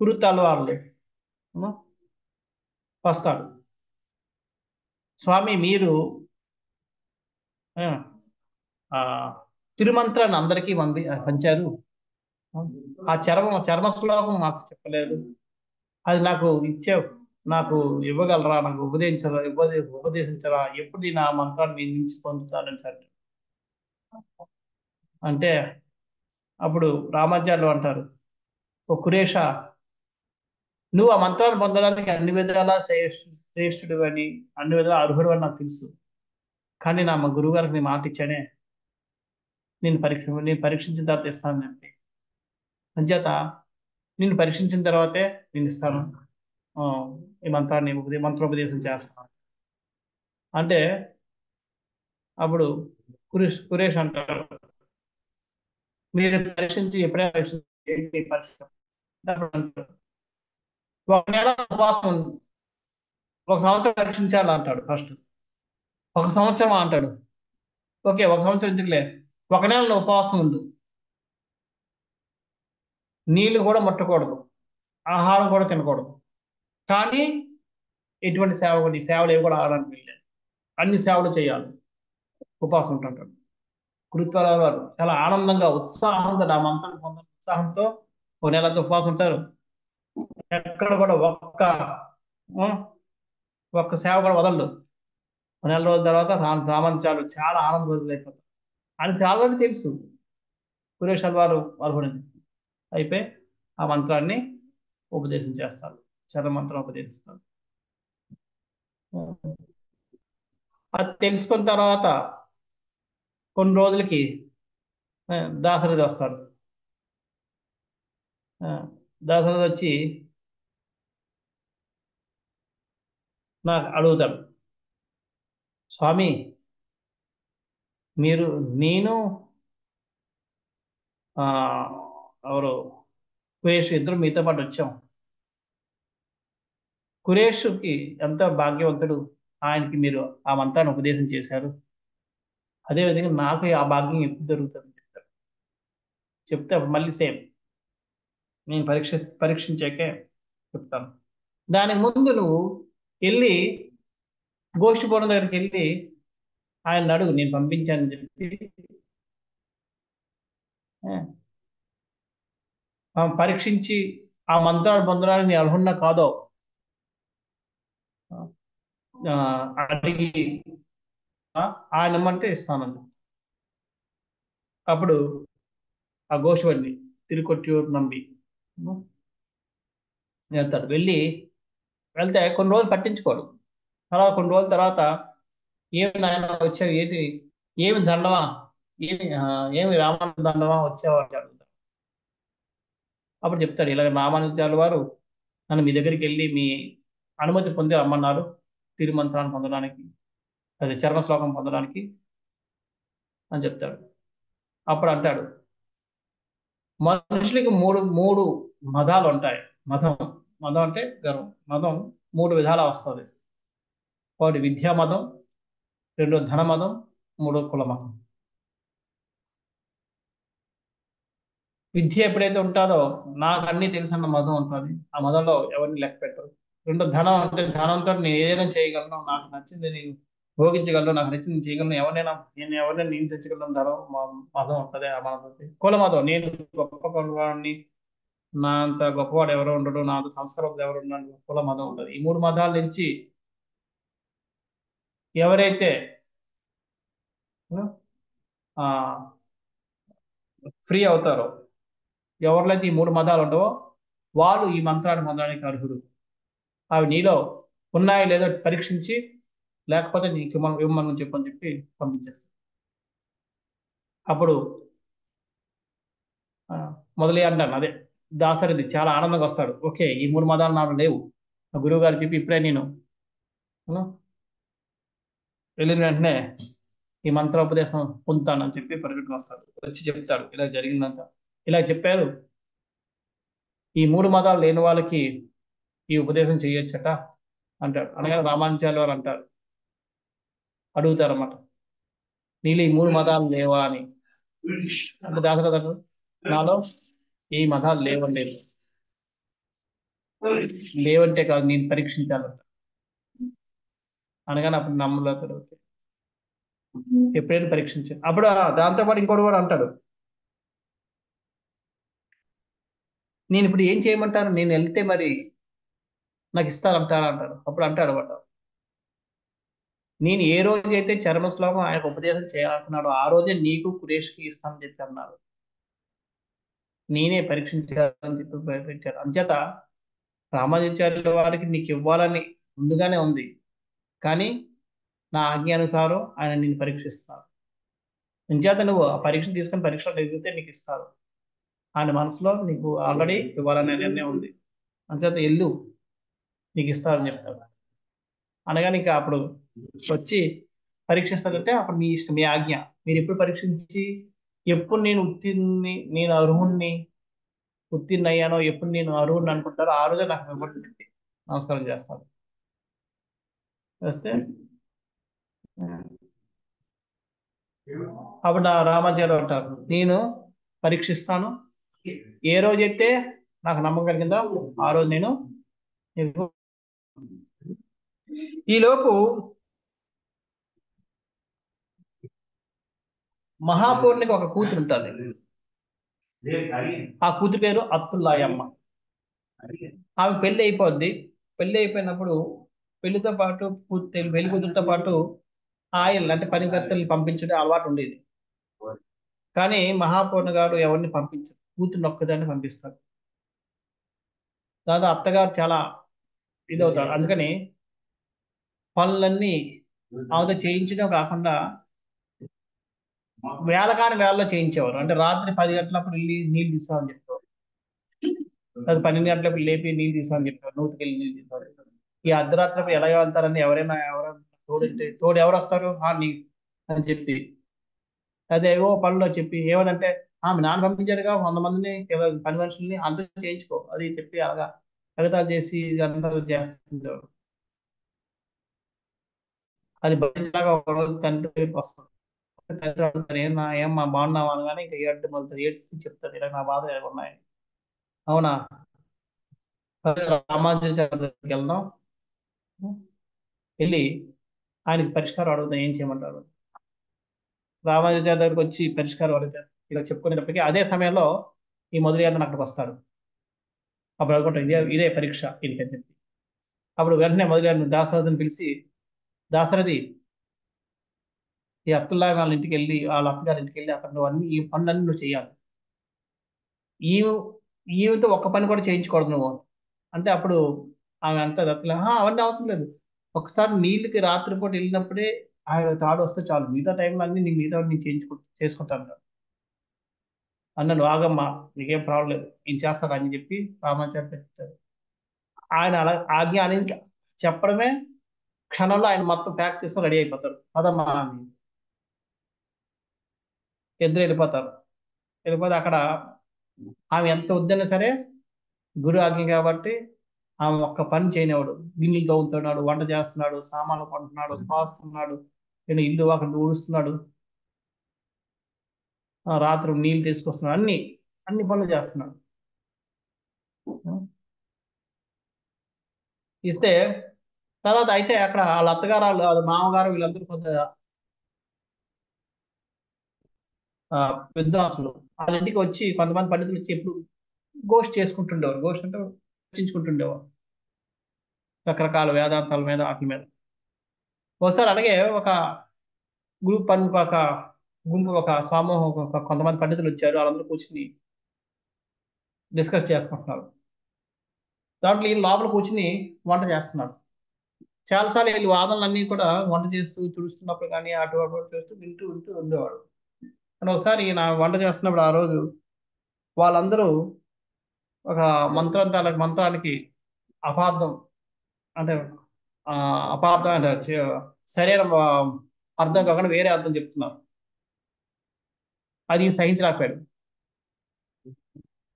కురుతల్వార్లు వస్తాడు. స్వామి మీరు ఆ, ఆ తిరుమంత్రాన్ని అందరికీ పంచారు, ఆ చర్మ శ్లోకం మాకు చెప్పలేదు, అది నాకు ఇచ్చావు, నాకు ఇవ్వగలరా, నాకు ఉపదేశించరా, ఎప్పుడు నేను ఆ మంత్రాన్ని మీ నుంచి పొందుతానని సార్ అంటే అప్పుడు రామాచార్యులు అంటారు, ఓ కురేష, నువ్వు ఆ మంత్రాన్ని పొందడానికి అన్ని విధాలా శ్రేష్ఠుడు అని, అన్ని విధాలా అర్హుడు అని నాకు తెలుసు, కానీ మా గురువు గారికి నేను మాట ఇచ్చానే, నేను పరీక్షించిన తర్వాత ఇస్తానని చెప్పి, అంచేత నిన్ను పరీక్షించిన తర్వాతే నేను ఇస్తాను. ఆ, ఈ మంత్రాన్ని మంత్రోపదేశం చేస్తాను అంటే అప్పుడు కురేష్ అంటాడు, మీరు పరీక్షించి ఎప్పుడైనా ఏంటి పరీక్ష అప్పుడు అంటాడు, ఒక నెల ఉపవాసం ఒక సంవత్సరం పరీక్షించాలి అంటాడు ఫస్ట్. ఒక సంవత్సరం అంటాడు. ఓకే, ఒక సంవత్సరం ఎందుకులే, ఒక నెల ఉపవాసం ఉండు, నీళ్లు కూడా ముట్టకూడదు, ఆహారం కూడా తినకూడదు, కానీ ఎటువంటి సేవ కూడా ఈ సేవలు ఏవి కూడా ఆడడానికి వీల్లేదు, అన్ని సేవలు చేయాలి, ఉపవాసం ఉంటుంటాడు. గురుత్వాల వారు చాలా ఆనందంగా ఉత్సాహంగా ఆ మంత్రాన్ని పొందని ఉత్సాహంతో ఒక నెలంతా ఉపవాసం ఉంటారు. ఎక్కడ కూడా ఆ, ఒక్క సేవ కూడా వదలడు. ఒక నెల రోజుల తర్వాత రామానుజాలు చాలా ఆనందం అయిపోతారు. ఆయనకి ఆల్రెడీ తెలుసు సురేష్ వారు పాల్గొనింది. అయిపోయి ఆ మంత్రాన్ని ఉపదేశం చేస్తారు, మంత్రం ఉపదేశిస్తారు. అది తెలుసుకున్న తర్వాత కొన్ని రోజులకి దాశరథి వస్తాడు. ఆ, దాశరథి వచ్చి నాకు అడుగుతాడు, స్వామి మీరు నేను ఆ ఎవరు కురేష్ ఇద్దరు మీతో పాటు వచ్చాం. కురేష్కి ఎంత భాగ్యవంతుడు, ఆయనకి మీరు ఆ మంత్రాన్ని ఉపదేశం చేశారు. అదేవిధంగా నాకు ఆ భాగ్యం ఎప్పుడు జరుగుతుంది చెప్తారు. చెప్తే అప్పుడు మళ్ళీ సేమ్ నేను పరీక్షించాకే చెప్తాను. దానికి ముందు నువ్వు వెళ్ళి గోష్ఠిపురం దగ్గరికి వెళ్ళి ఆయన అడుగు, నేను పంపించానని చెప్పి పరీక్షించి ఆ మంత్రాలు పొందడానికి నీ అర్హున్నా కాదో అడిగి ఆయన ఇమ్మంటే ఇస్తానండి. అప్పుడు ఆ గోష్ఠివాడిని తిరుకొట్టియూరు నంబి వెళ్తాడు. వెళ్తే కొన్ని రోజులు పట్టించుకోడు. తర్వాత కొన్ని రోజుల తర్వాత, ఏమి నాయన వచ్చావు, ఏమి దండమా, ఏమి ఏమి రామాను దండమా వచ్చావు అని అడుగుతాడు. అప్పుడు చెప్తాడు, ఇలా రామానుజాల వారు నన్ను మీ దగ్గరికి వెళ్ళి మీ అనుమతి పొంది రమ్మన్నారు తిరుమంత్రాన్ని పొందడానికి, అది చర్మ శ్లోకం పొందడానికి అని చెప్తాడు. అప్పుడు అంటాడు, మనుషులకి మూడు మూడు మదాలు ఉంటాయి. మదం మదం అంటే గర్వం. మదం మూడు విధాలా వస్తుంది. ఒకటి విద్యా మదం, రెండు ధన మదం, మూడు కుల మదం. విద్య ఎప్పుడైతే ఉంటుందో నాకు అన్ని తెలుసన్న మదం ఉంటుంది, ఆ మదంలో ఎవరిని లెక్క పెట్టరు. రెండు ధనం అంటే ధనంతో నేను ఏదైనా చేయగలను, నాకు నచ్చింది నేను భోగించగలను, నాకు నచ్చింది నేను చేయగలను, ఎవరినైనా నేను తెచ్చగలను ధనం మదం ఉంటుంది ఆ మదం. కుల మదం, నేను గొప్ప కులవాడిని, నా అంత గొప్పవాడు ఎవరు ఉండడు, నా అంత సంస్కారం ఎవరు ఉండడు, కుల మదం ఉంటుంది. ఈ మూడు మతాల నుంచి ఎవరైతే ఆ ఫ్రీ అవుతారో, ఎవరిలో ఈ మూడు మతాలు ఉండవో వాళ్ళు ఈ మంత్రాన్ని పొందడానికి అర్హులు. అవి నీలో ఉన్నాయో లేదో పరీక్షించి, లేకపోతే నీకు మనం ఇవ్వమని చెప్పని చెప్పి పంపించేస్తాం. అప్పుడు మొదలే అంటాను అదే దాసరిది చాలా ఆనందంగా వస్తాడు. ఓకే, ఈ మూడు మతాలు నాకు లేవు, మా గురువు గారు చెప్పి ఇప్పుడే నేను ఆ, వెళ్ళిన వెంటనే ఈ మంత్రోపదేశం పొందుతానని చెప్పి పరిగెట్టుకు వస్తాడు. వచ్చి చెప్తాడు, ఇలా జరిగిందంతా ఇలా చెప్పారు. ఈ మూడు మతాలు లేని వాళ్ళకి ఈ ఉపదేశం చేయొచ్చట అంటాడు. అనగానే రామానుజాలు వారు అంటారు, అడుగుతారన్నమాట, నీళ్ళు ఈ మూడు మతాలు లేవా అని. అంటే దాసరథ అంటాడు, నాలో ఈ మతాలు లేవండి, లేవంటే కాదు నేను పరీక్షించాలంట. అనగానే అప్పుడు నమ్మలేతాడు. ఓకే, ఎప్పుడైనా పరీక్షించాను. అప్పుడు దాంతో పాటు ఇంకోటి కూడా అంటాడు, నేను ఇప్పుడు ఏం చేయమంటారు, నేను వెళ్తే మరి నాకు ఇస్తారంటారా అంటాడు. అప్పుడు అంటాడు అనమాట, నేను ఏ రోజు అయితే చర్మ శ్లోకం ఆయనకు ఉపదేశం చేయాలనుకున్నాడో ఆ రోజే నీకు కురేష్కి ఇస్తానని చెప్పి అన్నారు. నేనే పరీక్షించాలని చెప్పి పరీక్షించారు. అంచేత రామానుజాచార్యుల వారికి నీకు ఇవ్వాలని ముందుగానే ఉంది, కానీ నా ఆజ్ఞానుసారం ఆయన నిన్ను పరీక్షిస్తారు. అంచేత నువ్వు ఆ పరీక్ష తీసుకొని పరీక్షలో ఎదిగితే నీకు ఇస్తారు. ఆయన మనసులో నీకు ఆల్రెడీ ఇవ్వాలనే నిర్ణయం ఉంది. అంచేత ఎల్లు నీకు ఇస్తానని చెప్తాడు. అనగానే ఇంకా అప్పుడు వచ్చి పరీక్షిస్తాడంటే అప్పుడు మీ ఇష్టం, మీ ఆజ్ఞ. మీరు ఎప్పుడు పరీక్షించి ఎప్పుడు నేను ఉత్తీర్ణి, నేను అర్హుణ్ణి, ఉత్తీర్ణ అయ్యానో, ఎప్పుడు నేను అర్హుణ్ణి అనుకుంటారో ఆ రోజే నాకు ఇవ్వండి చెప్పి నమస్కారం చేస్తాను. వస్తే అప్పుడు నా రామాచార్య అంటారు, నేను పరీక్షిస్తాను, ఏ రోజైతే నాకు నమ్మకం కలిగిందో ఆ రోజు నేను నీకు. ఈలోపు మహాపూర్ణికి ఒక కూతురు ఉంటుంది. ఆ కూతురు పేరు అత్తుల్లాయమ్మ. ఆమె పెళ్లి అయిపోద్ది. పెళ్లి అయిపోయినప్పుడు పెళ్లితో పాటు పెళ్లి కూతురుతో పాటు ఆయన అంటే పనికత్తెల్ని పంపించడం అలవాటు ఉండేది. కానీ మహాపూర్ణ గారు ఎవరిని పంపించరు, కూతురు ఒక్కదాన్ని పంపిస్తారు. దాంతో అత్తగారు చాలా ఇదవుతారు. అందుకని పనులన్నీ ఆమెతో చేయించడం కాకుండా వేళ కాని వేళలో చేయించేవారు. అంటే రాత్రి 10 గంటలప్పుడు వెళ్ళి నీళ్ళు తీసామని చెప్పారు, అది 12 గంటలప్పుడు లేపి నీళ్ళు తీసామని చెప్పారు, నూతికెళ్ళి నీళ్ళు తీసారు. ఈ అర్ధరాత్రి ఎలా వెళ్తారని ఎవరైనా తోడు ఎవరు వస్తారు నీ అని చెప్పి అదేవో పనులు చెప్పి ఏమనంటే ఆమె నాన్న పంపించాడుగా 100 మందిని, పని మనుషుల్ని అంతా చేయించుకో అది చెప్పి అలాగా ఎగతాళి చేసి ఇదంతా చేస్తుంటారు. అది భరించలాగా ఒక రోజు తండ్రి దగ్గరికి వస్తాడు. తండ్రి అడుగుతాడు, ఏమ్మా బాగున్నావా అనగానే ఇంకా ఏడు మొదలు ఏడ్చి చెప్తాడు, ఇలా నా బాధ ఎలా ఉన్నాయి. అవునా, అదే రామానుజాచార్య దగ్గరికి వెళ్దాం, వెళ్ళి ఆయనకి పరిష్కారం అడుగుదాం, ఏం చేయమంటారు. రామానుజాచార్య దగ్గరికి వచ్చి పరిష్కారం అడుగుతారు. ఇలా చెప్పుకునేటప్పటికీ అదే సమయంలో ఈ మొదటి గారిని అక్కడికి వస్తాడు. అప్పుడు అనుకుంటాం ఇదే పరీక్ష ఇంకని చెప్పి అప్పుడు వెంటనే మొదటి గారిని దాశరథిని పిలిచి, దాశరథి, ఈ అత్తుల్లా వాళ్ళ ఇంటికి వెళ్ళి వాళ్ళ అత్తగారి ఇంటికి వెళ్ళి అక్కడ నువ్వు ఈ పనులన్నీ నువ్వు చేయాలి. ఈ ఈమెతో ఒక్క పని కూడా చేయించకూడదు నువ్వు అంటే అప్పుడు ఆమె అంటది అత్తుల్లా, అవన్నీ అవసరం లేదు, ఒకసారి నీళ్ళకి రాత్రిపూట వెళ్ళినప్పుడే ఆయన తాడు వస్తే చాలు, మిగతా టైంలో అన్ని నీ మిగతా నేను చేసుకుంటాను అన్నాడు. ఆగమ్మా, నీకేం ప్రాబ్లం లేదు, నేను చేస్తాను అని చెప్పి రామాచార్య చెప్తారు. ఆయన అలా ఆజ్ఞ అని చెప్పడమే క్షణంలో ఆయన మొత్తం ప్యాక్ చేసుకొని రెడీ అయిపోతారు. పదమ్మా అని ఇద్దరు వెళ్ళిపోతారు. వెళ్ళిపోతే అక్కడ ఆమె ఎంత వద్దన్నా సరే గురు ఆజ్ఞ కాబట్టి ఆమె ఒక్క పని చేయనివాడు. గిన్నెలు తవ్వుతున్నాడు, వంట చేస్తున్నాడు, సామాన్లు కొంటున్నాడు, పాస్తున్నాడు, నేను ఇల్లు అక్కడ ఊడుస్తున్నాడు, రాత్రి నీళ్లు తీసుకొస్తున్నాడు, అన్ని పనులు చేస్తున్నాడు. ఇస్తే తర్వాత అయితే అక్కడ వాళ్ళ అత్తగారు వాళ్ళ మామగారు వీళ్ళందరూ కొంత ఆ, విద్వాంసులు వాళ్ళ ఇంటికి వచ్చి కొంతమంది పండితులు వచ్చి ఎప్పుడు గోష్ఠి చేసుకుంటుండేవారు. గోష్ఠి అంటే చర్చించుకుంటుండేవారు రకరకాల వేదాంతాల మీద వాటి మీద. ఒకసారి అలాగే ఒక గ్రూప్ పని ఒక గుంపు ఒక సమూహం కొంతమంది పండితులు వచ్చారు. వాళ్ళందరూ కూర్చుని డిస్కస్ చేసుకుంటున్నారు. దాంట్లో ఈ లోపల కూర్చుని వంట చేస్తున్నారు. చాలాసార్లు వీళ్ళు వాదనలన్నీ కూడా వంట చేస్తూ తుడుస్తున్నప్పుడు కానీ అటు అటు చేస్తూ వింటూ వింటూ ఉండేవాడు. కానీ ఒకసారి నా వంట చేస్తున్నప్పుడు ఆ రోజు వాళ్ళందరూ ఒక మంత్రానికి అపార్థం అంటే ఆ అపార్థం అంటే సరైన అర్థం కాకుండా వేరే అర్థం చెప్తున్నారు. అది సహించలేకపోయాడు.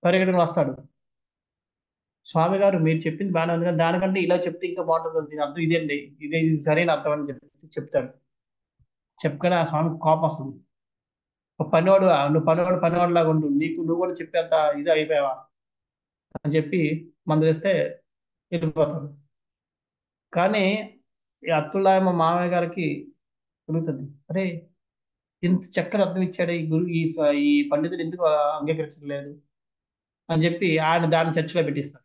పరిగెడుకుని వస్తాడు, స్వామి గారు మీరు చెప్పింది బాగానే ఉంది కానీ దానికంటే ఇలా చెప్తే ఇంకా బాగుంటుంది, దీని అర్థం ఇదేండి, ఇది సరైన అర్థం అని చెప్తాడు. చెప్పుకొని ఆ స్వామికి కోపం వస్తుంది. ఒక పనివాడు పనివాడు లాగా ఉండు, నువ్వు కూడా చెప్పేంత ఇది అయిపోయావా అని చెప్పి మందలిస్తే వెళ్ళిపోతాడు. కానీ ఈ అత్తుల్లాయమ మామయ్య గారికి కలుగుతుంది, అరే ఇంత చక్కని అర్థం ఇచ్చాడు ఈ గురు ఈ పండితుడు ఎందుకు అంగీకరించలేదు అని చెప్పి ఆయన దాన్ని చర్చలో పెట్టిస్తారు.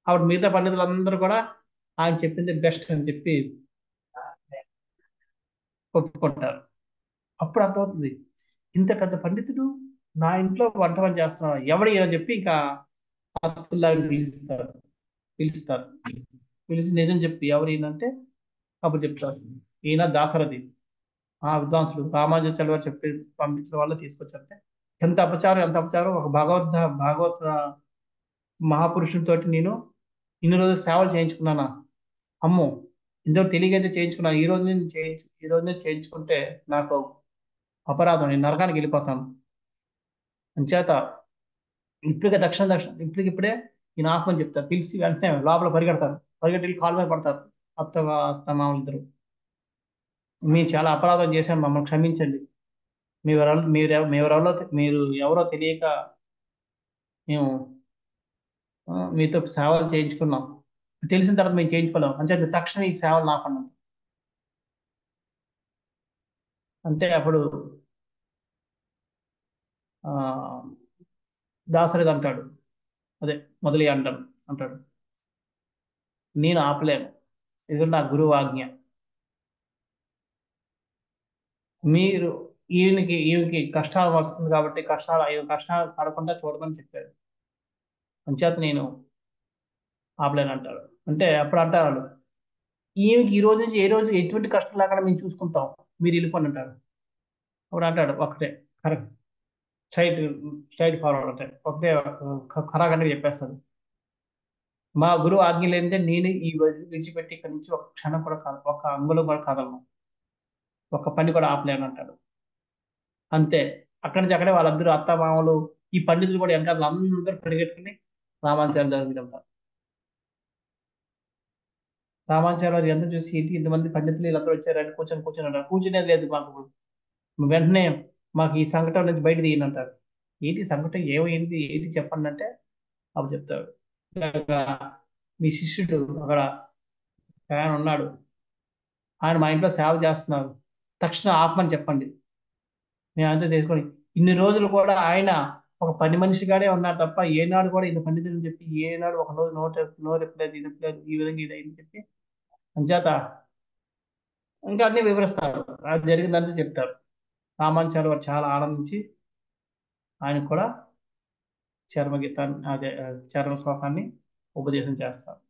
అప్పుడు మిగతా పండితులందరూ కూడా ఆయన చెప్పింది బెస్ట్ అని చెప్పి ఒప్పుకుంటారు. అప్పుడు అర్థమవుతుంది, ఇంత పెద్ద పండితుడు నా ఇంట్లో వంట పని చేస్తున్నాడు ఎవడు అని చెప్పి ఇంకా అబ్దుల్లాని పిలుస్తారు. పిలిచి నిజం చెప్పి ఎవరు ఈయనంటే అప్పుడు చెప్తారు, ఈయన దాశరథి, ఆ విద్వాంసుడు రామానుజాచార్య వారు చెప్పి పంపించిన వాళ్ళు తీసుకొచ్చారంటే ఎంత అపచారం ఒక భాగవత మహాపురుషునితోటి నేను ఇన్ని రోజులు సేవలు చేయించుకున్నానా? అమ్మో! ఇంతవరకు తెలియకైతే చేయించుకున్నాను. ఈ రోజు నుంచి చేయించుకుంటే నాకు అపరాధం. నేను నరకానికి వెళ్ళిపోతాను. అంచేత ఇప్పటికిప్పుడే ఈయన ఆపమని చెప్తారు. పిలిచి వెంటనే లోపల పరిగెడతారు. పరిగెట్టి వెళ్ళి కాళ్ళ మీద పడతారు. అత్తమామలిద్దరూ. మేము చాలా అపరాధం చేశాం. మమ్మల్ని క్షమించండి. మీరు ఎవరో తెలియక మేము మీతో సేవలు చేయించుకున్నాం. తెలిసిన తర్వాత మేము చేయించుకోలేం. అంచేత తక్షణం ఈ సేవలు ఆపండి. అంటే అప్పుడు ఆ దాసరిది అంటాడు. అదే మొదలయ్య అంటాడు. నేను ఆపలేను. ఇది నా గురువు ఆజ్ఞ. మీరు ఈయనకి కష్టాలు వస్తుంది కాబట్టి కష్టాలు పడకుండా చూడమని చెప్పారు. అంచేత నేను ఆపలేను అంటాడు. అంటే అప్పుడు అంటారు వాళ్ళు, ఈమెకి ఈ రోజు నుంచి ఏ రోజు ఎటువంటి కష్టం లేకుండా మేము చూసుకుంటాం. మీరు వెళ్ళిపోండి అంటారు. అప్పుడు అంటాడు ఒకటే కరెక్ట్ స్ట్రైట్ స్ట్రైట్ ఫార్వర్డ్ అంటే ఒకటే ఖరాఖండిగా చెప్పేస్తాడు. మా గురువు ఆజ్ఞ లేనిదే నేను ఈ విడిచిపెట్టి ఇక్కడి నుంచి ఒక క్షణం కూడా కాదు, ఒక అంగుళం కూడా కదలను, ఒక్క పని కూడా ఆపలేను అంటాడు. అంతే. అక్కడి నుంచి అక్కడే వాళ్ళందరూ అత్తమామలు ఈ పండితులు కూడా వెనకాల అందరూ పరిగెట్టుకుని రామానుజాచార్య దగ్గరికి వెళ్తారు. రామానుజాచార్య వారు ఎంత చూసి ఏంటి ఇంతమంది పండితులు వీళ్ళందరూ వచ్చారని కూర్చొని అంటారు. కూర్చునేది లేదు మాకు. వెంటనే మాకు ఈ సంకటం నుంచి బయట తీయండి అంటారు. ఏంటి సంకటం ఏమైంది ఏంటి చెప్పండి అంటే అప్పుడు చెప్తాడు. ఇలాగా మీ శిష్యుడు అక్కడ ఆయన ఉన్నాడు. ఆయన మా ఇంట్లో సేవ చేస్తున్నారు. తక్షణం ఆపమని చెప్పండి. మేము అంతా చేసుకొని ఇన్ని రోజులు కూడా ఆయన ఒక పని మనిషిగానే ఉన్నారు తప్ప ఏనాడు కూడా ఇది పండితులు చెప్పి ఏనాడు ఒక రోజు నోరెప్పలేదు ఇది ఎప్పలేదు ఈ విధంగా ఇది అయింది చెప్పి అంచేత ఇంకా అన్ని వివరిస్తారు. అది జరిగిందంటే చెప్తారు. రామానుచార్య వారు చాలా ఆనందించి ఆయన కూడా చర్మగీతాన్ని అదే చర్మ శ్లోకాన్ని ఉపదేశం చేస్తారు.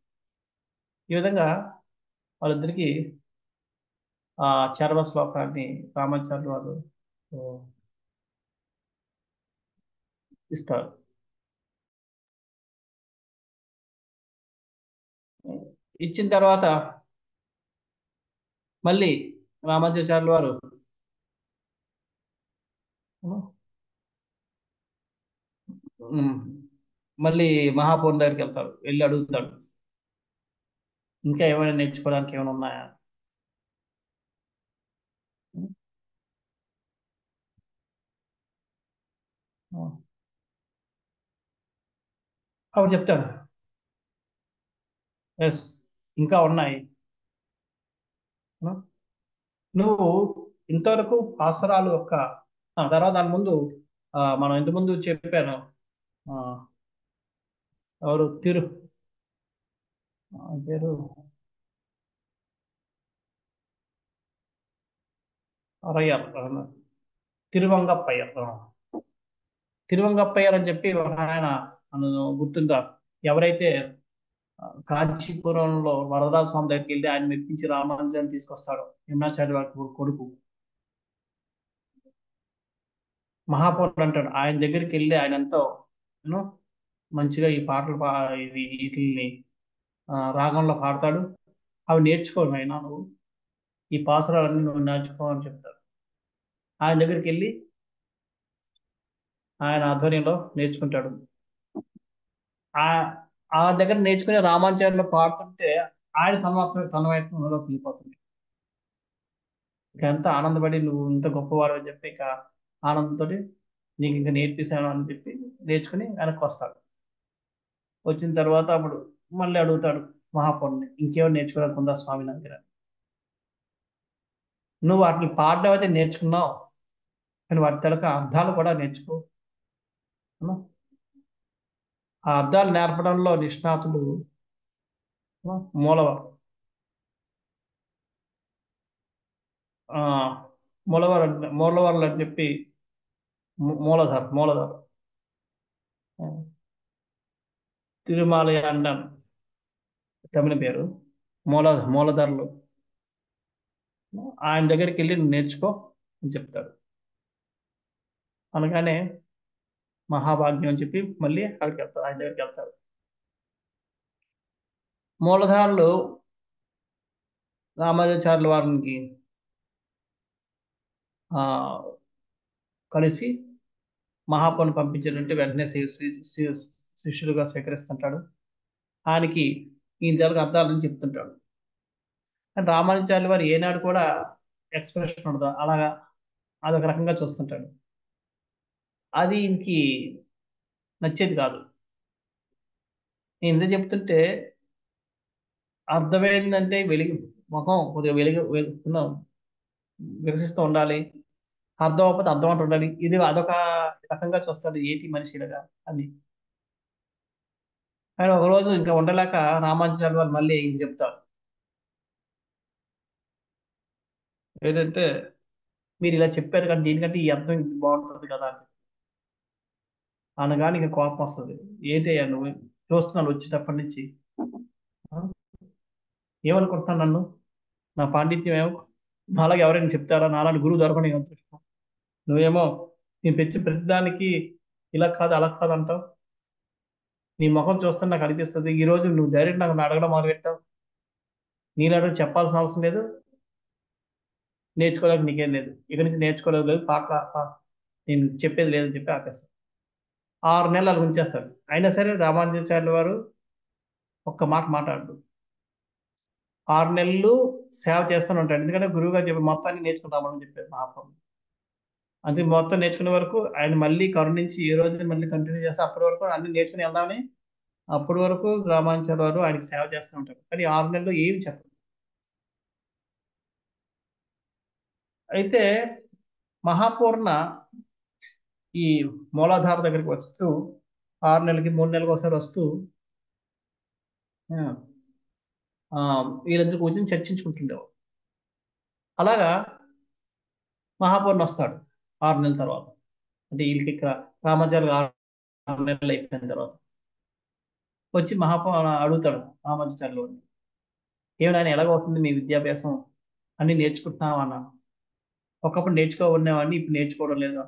ఈ విధంగా వాళ్ళిద్దరికీ ఆ చర్మ శ్లోకాన్ని రామాచార్యులు వారు ఆ, ఇస్తారు. ఇచ్చిన తర్వాత మళ్ళీ రామానుజాచార్యులు వారు ఉమ్, మళ్ళీ మహాపౌరుని దగ్గరికి వెళ్తాడు. వెళ్ళి అడుగుతాడు ఇంకా ఏమైనా నేర్చుకోవడానికి ఏమైనా ఉన్నాయా. అప్పుడు చెప్తాడు ఎస్ ఇంకా ఉన్నాయి. నువ్వు ఇంతవరకు పాసరాలు యొక్క తర్వాత దాని ముందు మనం ఇంత ముందు చెప్పాను. ఆ, ఎవరు పేరు అరయ్యర్ తిరువంగప్పయ్యర్ తిరువంగప్పయ్యర్ అని చెప్పి ఒక ఆయన నన్ను గుర్తుందా ఎవరైతే కాంచీపురంలో వరదరాజ స్వామి దగ్గరికి వెళ్ళి ఆయన మెప్పించి రామానుజాన్ని తీసుకొస్తాడు యమునాచార్య వారి కొడుకు మహాపౌరుడు అంటాడు. ఆయన దగ్గరికి వెళ్ళి ఆయన ఎంతో యూనో మంచిగా ఈ పాటలు ఇది వీటిని రాగంలో పాడతాడు. అవి నేర్చుకోను ఆయన నువ్వు ఈ పాసురాలన్నీ నువ్వు నేర్చుకో అని చెప్తాడు. ఆయన దగ్గరికి వెళ్ళి ఆయన ఆధ్వర్యంలో నేర్చుకుంటాడు. ఆ ఆ దగ్గర నేర్చుకునే రామానుజాచార్యులు పాడుతుంటే ఆయన తన్మయత్వంలోకి వెళ్ళిపోతుంది. ఇక అంతా ఆనందపడి నువ్వు ఇంత గొప్పవాడు అని చెప్పి ఇక ఆనందంతో నీకు ఇంకా నేర్పిస్తాను అని చెప్పి నేర్చుకుని వెనక్కి వస్తాడు. వచ్చిన తర్వాత అప్పుడు మళ్ళీ అడుగుతాడు మహాపౌరుని ఇంకేమో నేర్చుకోవడానికి ఉందా స్వామి నా దగ్గర. నువ్వు వాటిని పాడడం అయితే నేర్చుకున్నావు కానీ వాటి తలక అర్థాలు కూడా నేర్చుకో అన్నా. ఆ అర్థాలు నేర్పడంలో నిష్ణాతుడు మూలవారు. ఆ మూలవర్లు అని చెప్పి మూలధర్ తిరుమాలయ అంటాను తమిళ పేరు. మూలధర్లు ఆయన దగ్గరికి వెళ్ళి నువ్వు నేర్చుకో అని చెప్తాడు. అనగానే మహాభాగ్యం అని చెప్పి మళ్ళీ అక్కడికి వెళ్తాడు ఆయన దగ్గరికి వెళ్తాడు. మూలధారులు రామానుజాచార్యుల వారికి ఆ కలిసి మహాపౌని పంపించారంటే వెంటనే శిష్యులుగా స్వీకరిస్తుంటాడు. ఆయనకి ఈ నెలకు అర్థాలని చెప్తుంటాడు. కానీ రామానుజాచార్యుల వారు ఏనాడు కూడా ఎక్స్ప్రెషన్ ఉండదు, అలాగా అదొక రకంగా చూస్తుంటాడు. అది ఈయనకి నచ్చేది కాదు. నేను ఇంత చెప్తుంటే అర్థమైందంటే వెలిగి ముఖం కొద్దిగా వికసిస్తూ ఉండాలి, అర్థం అవ్వకపోతే అర్థం అంటూ ఉండాలి. ఇది అదొక రకంగా చూస్తాడు ఏటి మనిషిలుగా అని. కానీ ఒక రోజు ఇంకా ఉండలేక రామానుజాచార్యుల వారు మళ్ళీ ఈయన చెప్తారు ఏంటంటే, మీరు ఇలా చెప్పారు కానీ దీనికంటే ఈ అర్థం ఇది బాగుంటుంది కదా అని. అనగానే ఇక కోపం వస్తుంది. ఏంటయ్యా నువ్వు చూస్తున్నాను వచ్చేటప్పటి నుంచి, ఆ? ఏమనుకుంటున్నాను నన్ను, నా పాండిత్యం ఏమో అలాగే ఎవరైనా చెప్తారా, నాలాంటి గురువు దొరకని అదృష్టం. నువ్వేమో నేను తెచ్చిన ప్రతిదానికి ఇలా కాదు అలా కాదు అంటావు. నీ ముఖం చూస్తే నాకు అనిపిస్తుంది ఈ రోజు నువ్వు డైరెక్ట్ నాకు అడగడం మొదలు పెట్టావు. నేను అడగ చెప్పాల్సిన అవసరం లేదు, నేర్చుకోవడానికి నీకేం లేదు, ఇక నుంచి నేర్చుకోలేదు లేదు, నేను చెప్పేది లేదని చెప్పి ఆపేస్తాను. 6 నెలలు అలా ఉంచేస్తాడు. అయినా సరే రామానుజాచార్యుల వారు ఒక్క మాట మాట్లాడు. 6 నెలలు సేవ చేస్తూనే ఉంటాడు. ఎందుకంటే గురువు గారు చెప్పి మొత్తాన్ని నేర్చుకుంటామని చెప్పారు మహాప్రభు. అంతే మొత్తం నేర్చుకునే వరకు ఆయన మళ్ళీ కరుణించి ఏ రోజు మళ్ళీ కంటిన్యూ చేస్తే అప్పటి వరకు అన్ని నేర్చుకుని వెళ్దామని, అప్పటి వరకు రామానుజాచార్యుల వారు ఆయనకి సేవ చేస్తూ ఉంటారు. కానీ 6 నెలలు ఏమి చెప్పరు. అయితే మహాపూర్ణ ఈ మూలాధార దగ్గరికి వస్తూ 6 నెలలకి 3 నెలలకు ఒకసారి వస్తూ ఆ, ఆ, వీళ్ళిద్దరు కూర్చొని చర్చించుకుంటుండేవారు. అలాగా మహాపూర్ణ వస్తాడు 6 నెలల తర్వాత. అంటే వీళ్ళకి ఇక్కడ రామాచార్యులు 6 నెలలు అయిపోయిన తర్వాత వచ్చి అడుగుతాడు రామాచార్యులు వారిని. ఏమి ఆయన ఎలాగవుతుంది నీ విద్యాభ్యాసం, అన్ని నేర్చుకుంటున్నావా అన్నాను. ఒకప్పుడు నేర్చుకోవాడిని ఇప్పుడు నేర్చుకోవడం లేదు.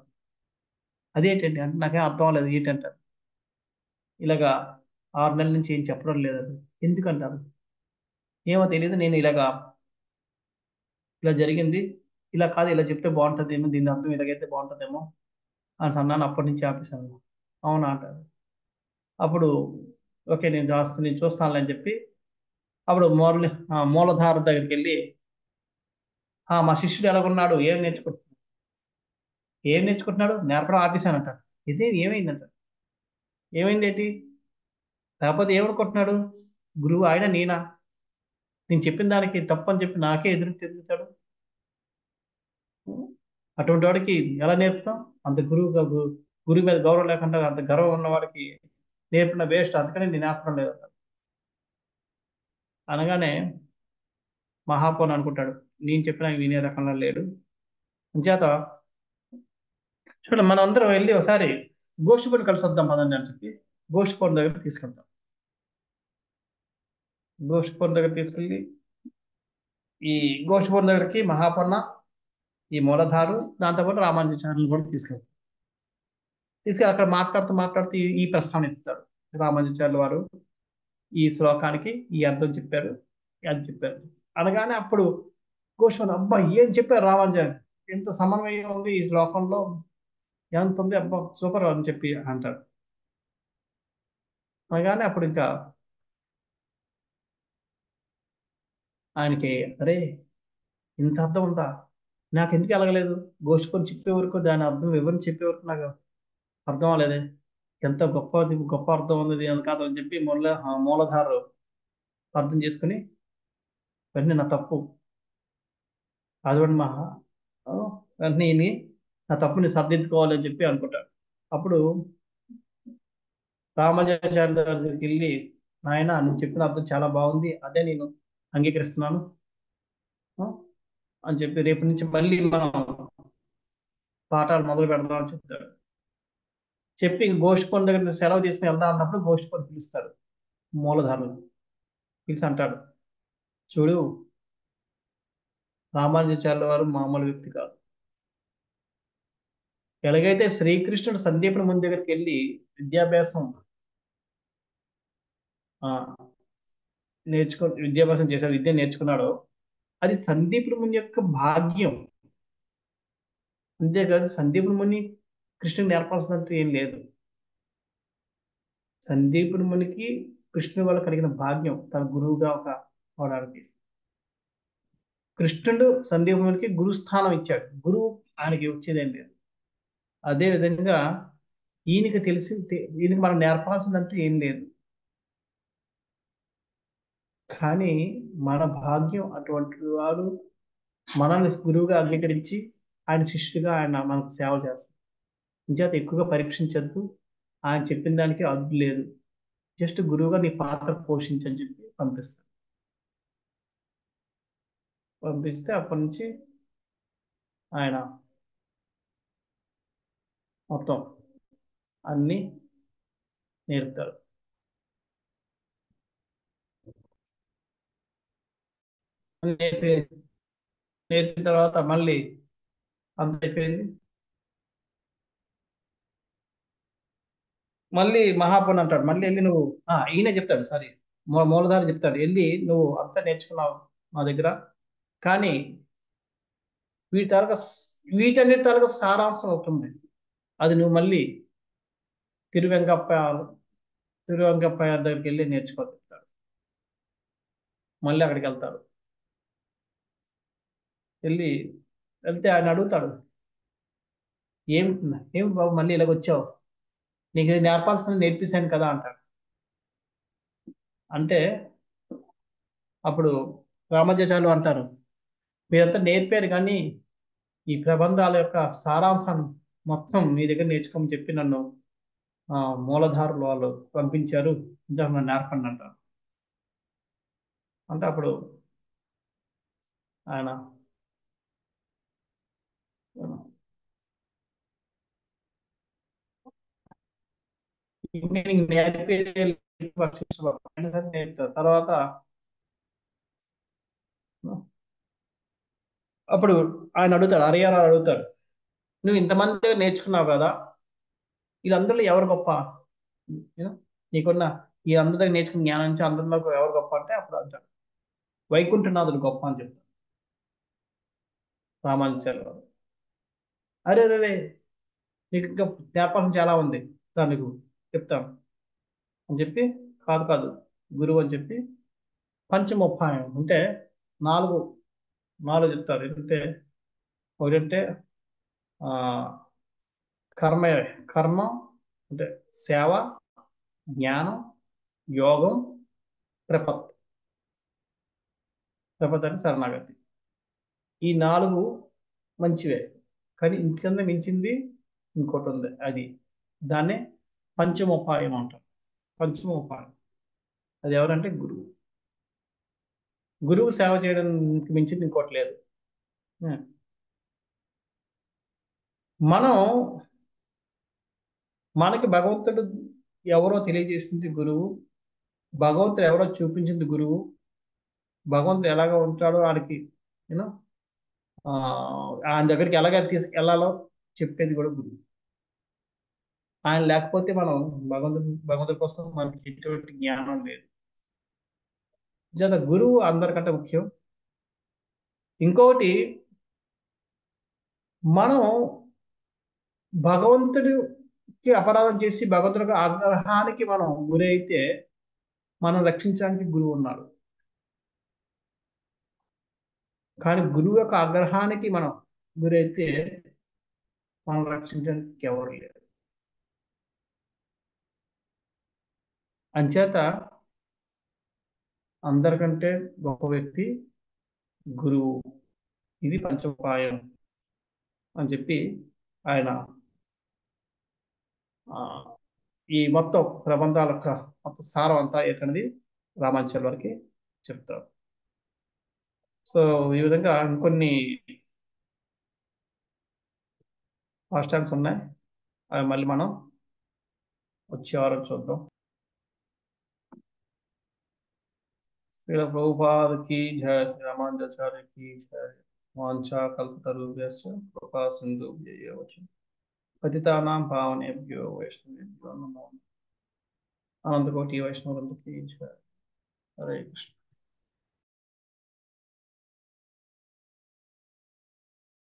అదేంటండి అంటే నాకేం అర్థం అవ్వలేదు ఏంటంటారు. ఇలాగా 6 నెలల నుంచి ఏం చెప్పడం లేదు. ఎందుకంటారు. ఏమో తెలియదు, నేను ఇలాగా ఇలా జరిగింది, ఇలా కాదు ఇలా చెప్తే బాగుంటుందేమో, దీని అర్థం ఇలాగైతే బాగుంటుందేమో అని అన్నాను. అప్పటి నుంచి ఆపేశాను. అవునా అంటారు. అప్పుడు ఓకే నేను చూస్తానులే అని చెప్పి అప్పుడు మూలధార దగ్గరికి వెళ్ళి మా శిష్యుడు ఎలాగున్నాడు, ఏం నేర్చుకుంటున్నాడు నేర్పడం ఆపేశానంటాడు. ఇదే ఏమైందంట, ఏమైంది ఏంటి, లేకపోతే ఏమనుకుంటున్నాడు గురువు ఆయన నేనా, నేను చెప్పిన దానికి తప్పని చెప్పి నాకే ఎదురు తిరుగుతాడు. అటువంటి వాడికి ఎలా నేర్పుతాం. అంత గురువు మీద గౌరవం లేకుండా అంత గర్వం ఉన్న వాడికి నేర్పిన వేస్ట్, అందుకని నేను నేర్పడం లేదు అనగానే మహాపౌన్ అనుకుంటాడు నేను చెప్పినా వినే రకంగా లేడు. చేత చూడండి మనం అందరం వెళ్ళి ఒకసారి గోష్ఠిపూర్ని కలిసి వద్దాం పదండి అని చెప్పి గోష్ఠిపూర్ని దగ్గర తీసుకెళ్తాం. గోష్ఠిపూర్ని దగ్గర తీసుకెళ్ళి ఈ గోష్ఠిపూర్ని దగ్గరికి మహాపన్న, ఈ మూలధారు, దాంతోపాటు రామానుజాచార్యులు కూడా తీసుకెళ్ళి అక్కడ మాట్లాడుతూ మాట్లాడుతూ ఈ ప్రస్తావన ఎత్తుతాడు. రామానుజాచార్యుల వారు ఈ శ్లోకానికి ఈ అర్థం చెప్పారు, అది చెప్పారు అనగానే అప్పుడు గోష్ఠి అబ్బా ఏం చెప్పారు రామానుజాచార్య, ఎంత సమన్వయం ఉంది ఈ శ్లోకంలో, ఎంత ఉంది అబ్బా సూపర్ అని చెప్పి అంటాడు. అనగానే అప్పుడు ఇంకా ఆయనకి అరే ఇంత అర్థం ఉందా, నాకు ఎందుకు ఎలగలేదు, గోష్ఠిపూర్ని చెప్పే వరకు దాని అర్థం వివరించి చెప్పే వరకు నాకు అర్థం అవ్వలేదే, ఎంత గొప్ప అర్థం ఉంది దీని కాదు అని చెప్పి మూలధారు అర్థం చేసుకుని వెంటనే నా తప్పు రాజవాడి ఆ, వెంటనే నా తప్పుని సర్దిద్దుకోవాలి అని చెప్పి అనుకుంటాడు. అప్పుడు రామానుజాచార్య దగ్గరికి వెళ్ళి నాయన నువ్వు చెప్పిన అర్థం చాలా బాగుంది, అదే నేను అంగీకరిస్తున్నాను ఆ, అని చెప్పి రేపు నుంచి మళ్ళీ మనం పాఠాలు మొదలు పెడదాం అని చెప్తాడు. చెప్పి గోష్ఠిపూర్ని దగ్గర సెలవు తీసుకుని వెళ్దాం అన్నప్పుడు గోష్ఠిపూర్ని పిలుస్తాడు. మూలధారులు పిలిచి అంటాడు, చూడు రామానుజాచార్యుల వారు మామూలు వ్యక్తి కాదు. ఎలాగైతే శ్రీకృష్ణుడు సందీపుని ముందు దగ్గరికి వెళ్ళి విద్యాభ్యాసం ఆ, విద్యాభ్యాసం చేశాడు, విద్య నేర్చుకున్నాడో అది సందీపుడు ముని యొక్క భాగ్యం. అంతేకాదు సందీపుడు ముని కృష్ణుని నేర్పాల్సినట్టు ఏం లేదు. సందీపుడు మునికి కృష్ణుని వల్ల కలిగిన భాగ్యం తన గురువుగా అవడానికి. కృష్ణుడు సందీపుడు మునికి గురు స్థానం ఇచ్చాడు, గురువు ఆయనకి వచ్చేదేం లేదు. అదే విధంగా ఈయనకి మనం నేర్పాల్సిందంటూ ఏం లేదు. కానీ మన భాగ్యం అటువంటి వారు మనల్ని గురువుగా అంగీకరించి ఆయన శిష్యుడిగా ఆయన మనకు సేవ చేస్తారు. ఇంచేత ఎక్కువగా పరీక్షించద్దు, ఆయన చెప్పిన దానికి అడ్డు లేదు, జస్ట్ గురువుగా నీ పాత్ర పోషించని చెప్పి పంపిస్తారు. పంపిస్తే అప్పటి నుంచి ఆయన మొత్తం అన్ని నేర్పుతారు. నేర్పి నేర్పిన తర్వాత మళ్ళీ అంత అయిపోయింది. మళ్ళీ మహాపన్ అంటాడు, మళ్ళీ వెళ్ళి నువ్వు ఈయనే చెప్తాడు, సారీ, మూలధారి చెప్తాడు, వెళ్ళి నువ్వు అంతా నేర్చుకున్నావు మా దగ్గర, కానీ వీటి తాలూకా వీటన్నిటి తాలూకా సారాంశం అవుతుంది, అది నువ్వు మళ్ళీ తిరువెంకప్ప తిరువెంకప్పయ్య దగ్గరికి వెళ్ళి నేర్చుకో చెప్తాడు. మళ్ళీ అక్కడికి వెళ్తాడు. వెళ్ళి వెళ్తే ఆయన అడుగుతాడు, ఏం ఏం బాబు మళ్ళీ ఇలాగ వచ్చావు, నీకు ఇది నేర్పాల్సిన నేర్పిస్తాను కదా అంటాడు. అంటే అప్పుడు రామానుజాచార్యులు అంటారు, మీరంతా నేర్పారు కానీ ఈ ప్రబంధాల యొక్క సారాంశం మొత్తం మీ దగ్గర నేర్చుకోమని చెప్పి నన్ను ఆ, మూలధారులు వాళ్ళు పంపించారు, ఇంకా నన్ను నేర్పండి అంటారు. అంటే అప్పుడు ఆయన ఇంక నీకు నేర్పేది లేదు, పరీక్షించలో అయినా సరే నేర్పుతారు. తర్వాత అప్పుడు ఆయన అడుగుతాడు, హరియానా అడుగుతాడు, నువ్వు ఇంతమంది దగ్గర నేర్చుకున్నావు కదా, వీళ్ళందరిలో ఎవరు గొప్ప? You know, నీకున్న ఈ అందరి దగ్గర నేర్చుకున్న జ్ఞానం నుంచి అందరిలో ఎవరు గొప్ప అంటే అప్పుడు అంటాడు, వైకుంఠనాథుడు గొప్ప అని చెప్తాడు రామానుజాచార్యులు వారు. అరే రే రే, నీకు ఇంకా జ్ఞాపకం చాలా ఉంది, నీకు చెప్తాను అని చెప్పి, కాదు కాదు గురువు అని చెప్పి పంచమోపాయం అంటే నాలుగు నాలుగు చెప్తారు. ఏంటంటే ఒకటంటే ఆ కర్మ కర్మ అంటే సేవ, జ్ఞానం, యోగం, ప్రపత్. ప్రపత్ అంటే శరణాగతి. ఈ నాలుగు మంచివే, కానీ ఇంటికన్నా మించింది ఇంకోటి ఉంది, అది దాన్నే పంచమోపాయం అంటారు. పంచమోపాయం అది ఎవరంటే గురువు. గురువు సేవ చేయడానికి మించింది ఇంకోటి లేదు. ఉం. మనం మనకి భగవంతుడు ఎవరో తెలియజేసింది గురువు, భగవంతుడు ఎవరో చూపించింది గురువు, భగవంతుడు ఎలాగ ఉంటాడో ఆడికి యూనో ఆయన దగ్గరికి ఎలాగ తీసుకెళ్లాలో చెప్పేది కూడా గురువు. ఆయన లేకపోతే మనం భగవంతుడి కోసం మనకి ఎటువంటి జ్ఞానం లేదు. జత గురువు అందరికంటే ముఖ్యం. ఇంకొకటి, మనం భగవంతుడికి అపరాధం చేసి భగవంతుడికి ఆగ్రహానికి మనం గురైతే మనం రక్షించడానికి గురువు ఉన్నాడు. కానీ గురువు యొక్క ఆగ్రహానికి మనం గురైతే మనం రక్షించడానికి ఎవరు లేరు. అంచేత అందరికంటే గొప్ప వ్యక్తి గురువు. ఇది పంచోపాయం అని చెప్పి ఆయన ఆ, ఈ మొత్తం ప్రబంధాల యొక్క మొత్తం సారం అంతా ఏంటనేది రామానుజాచార్యుల వారికి చెప్తారు. సో ఈ విధంగా ఇంకొన్ని ఫస్ట్ టైమ్స్ ఉన్నాయి, అవి మళ్ళీ మనం వచ్చే వారం చూద్దాం. శ్రీల ప్రభుపాద की जय, श्री रामानुजाचार्य की जय। वाञ्छा कल्पतरुभ्यश्च कृपा सिन्धुभ्यैव च पतितानां पावनेभ्यो वैष्णवेभ्यो नमो नमः। अनंत कोटि वैष्णव वृंद की जय। హరే కృష్ణ.